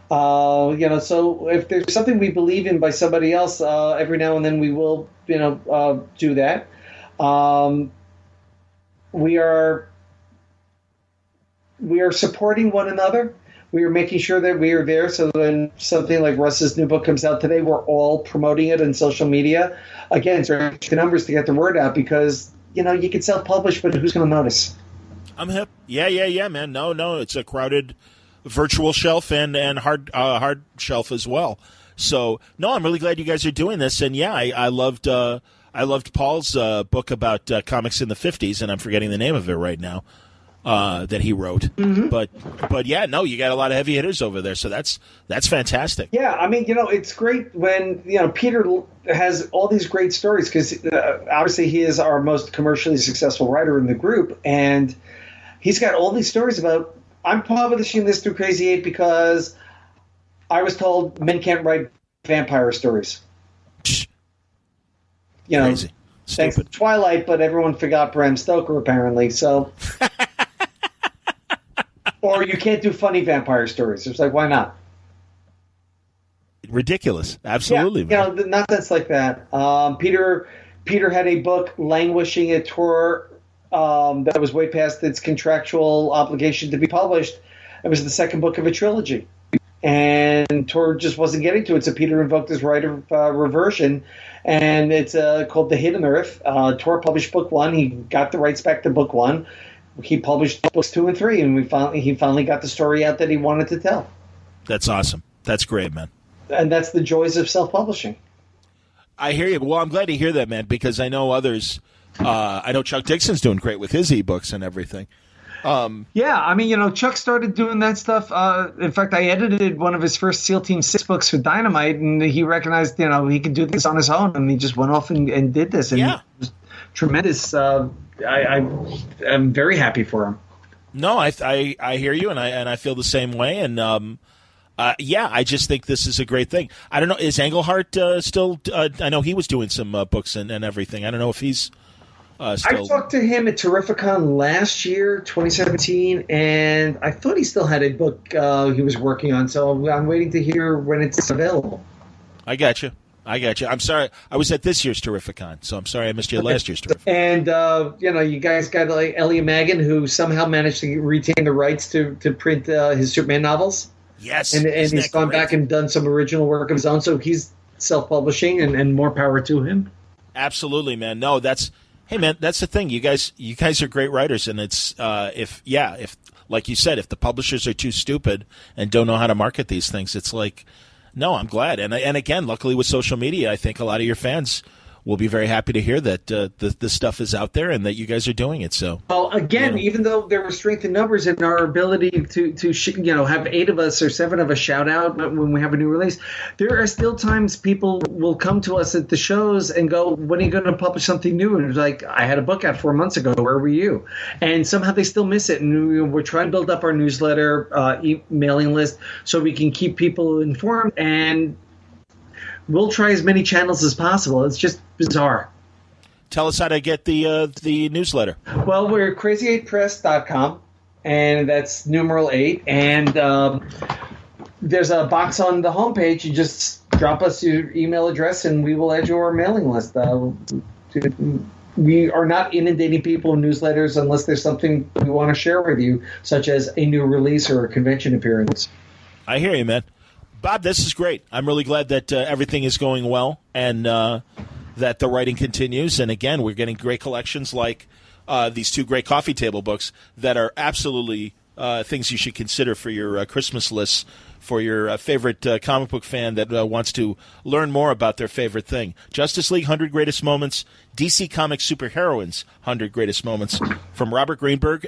So if there's something we believe in by somebody else, every now and then we will, do that. We are supporting one another. We are making sure that we are there so when something like Russ's new book comes out today, we're all promoting it on social media. Again, trying to numbers to get the word out because, you can self-publish, but who's going to notice? I'm hip. Yeah, man. No, it's a crowded virtual shelf and hard shelf as well. So, no, I'm really glad you guys are doing this. And, yeah, I loved Paul's book about comics in the 50s, and I'm forgetting the name of it right now. That he wrote, but yeah, no, you got a lot of heavy hitters over there, so that's fantastic. Yeah, I mean, it's great when Peter has all these great stories because obviously he is our most commercially successful writer in the group, and he's got all these stories about. I'm publishing this through Crazy 8 because I was told men can't write vampire stories. Crazy. Thanks to Twilight, but everyone forgot Bram Stoker apparently, so. Or you can't do funny vampire stories. It's like, why not? Ridiculous. Absolutely. Yeah, nonsense like that. Peter had a book languishing at Tor that was way past its contractual obligation to be published. It was the second book of a trilogy. And Tor just wasn't getting to it, so Peter invoked his right of reversion, and it's called The Hidden Earth. Tor published book 1. He got the rights back to book 1. He published books 2 and 3, and he finally got the story out that he wanted to tell. That's awesome. That's great, man. And that's the joys of self-publishing. I hear you. Well, I'm glad to hear that, man, because I know others. I know Chuck Dixon's doing great with his ebooks and everything. Yeah, I mean, Chuck started doing that stuff. In fact, I edited one of his first SEAL Team 6 books for Dynamite, and he recognized, he could do this on his own, and he just went off and did this. And it was tremendous. I'm very happy for him. No, I hear you, and I feel the same way. And I just think this is a great thing. I don't know, is Englehart still? I know he was doing some books and everything. I don't know if he's. I talked to him at Terrificon last year, 2017, and I thought he still had a book he was working on, so I'm waiting to hear when it's available. I got you. I'm sorry. I was at this year's Terrificon, so I'm sorry I missed you at last year's Terrificon. And, you guys got like Elliot Maggin, who somehow managed to retain the rights to print his Superman novels. Yes. And he's gone back and done some original work of his own, so he's self-publishing, and more power to him. Absolutely, man. No, hey, man, that's the thing. You guys are great writers, and it's if like you said, if the publishers are too stupid and don't know how to market these things, it's like, no, I'm glad. And again, luckily with social media, I think a lot of your fans will be very happy to hear that the stuff is out there and that you guys are doing it. So, well, again, even though there were strength in numbers in our ability to have 8 of us or 7 of us shout out when we have a new release, there are still times people will come to us at the shows and go, "When are you going to publish something new?" And it's like, "I had a book out 4 months ago. Where were you?" And somehow they still miss it. And we're trying to build up our newsletter mailing list so we can keep people informed, and we'll try as many channels as possible. It's just bizarre. Tell us how to get the newsletter. Well, we're crazy8press.com, and that's numeral 8. And there's a box on the homepage. You just drop us your email address, and we will add you our mailing list. We are not inundating people with newsletters unless there's something we want to share with you, such as a new release or a convention appearance. I hear you, man. Bob, this is great. I'm really glad that everything is going well and that the writing continues. And again, we're getting great collections like these 2 great coffee table books that are absolutely things you should consider for your Christmas lists for your favorite comic book fan that wants to learn more about their favorite thing. Justice League 100 Greatest Moments, DC Comics Superheroines 100 Greatest Moments from Robert Greenberger.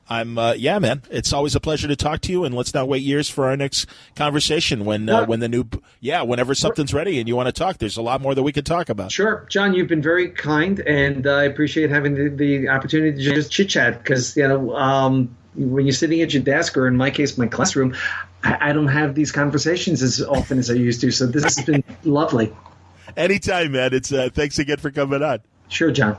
And man, it's always a pleasure to talk to you, and let's not wait years for our next conversation whenever something's ready and you want to talk. There's a lot more that we could talk about. Sure. John, you've been very kind, and I appreciate having the opportunity to just chit-chat because, when you're sitting at your desk, or in my case, my classroom, I don't have these conversations as often as I used to, so this has been lovely. Anytime, man. It's thanks again for coming on. Sure, John.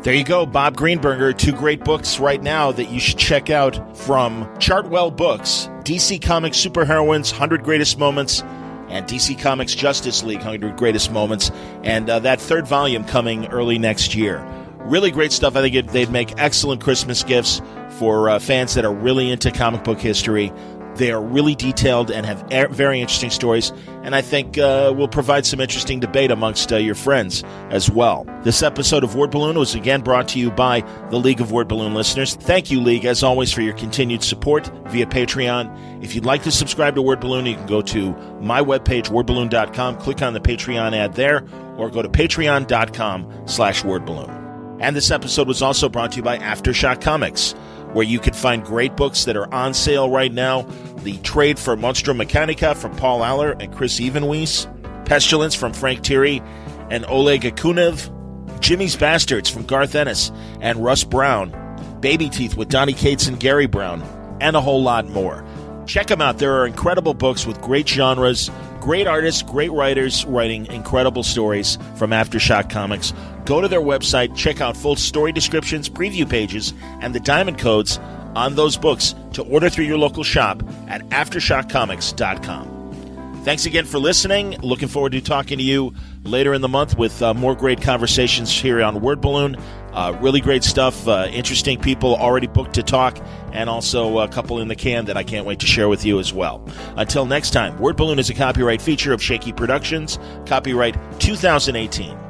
There you go, Bob Greenberger. 2 great books right now that you should check out from Chartwell Books. DC Comics Superheroines, 100 Greatest Moments, and DC Comics Justice League, 100 Greatest Moments. And that 3rd volume coming early next year. Really great stuff. I think they'd make excellent Christmas gifts for fans that are really into comic book history. They are really detailed and have very interesting stories, and I think will provide some interesting debate amongst your friends as well. This episode of Word Balloon was again brought to you by the League of Word Balloon listeners. Thank you, League, as always, for your continued support via Patreon. If you'd like to subscribe to Word Balloon, you can go to my webpage, wordballoon.com, click on the Patreon ad there, or go to patreon.com/wordballoon. And this episode was also brought to you by Aftershock Comics, where you can find great books that are on sale right now. The Trade for Monstrum Mechanica from Paul Aller and Chris Evenwies, Pestilence from Frank Thierry and Oleg Akunev, Jimmy's Bastards from Garth Ennis and Russ Brown, Baby Teeth with Donnie Cates and Gary Brown, and a whole lot more. Check them out. There are incredible books with great genres, great artists, great writers writing incredible stories from Aftershock Comics. Go to their website, check out full story descriptions, preview pages, and the diamond codes on those books to order through your local shop at AftershockComics.com. Thanks again for listening. Looking forward to talking to you later in the month with more great conversations here on Word Balloon. Really great stuff. Interesting people already booked to talk, and also a couple in the can that I can't wait to share with you as well. Until next time, Word Balloon is a copyright feature of Shaky Productions, copyright 2018.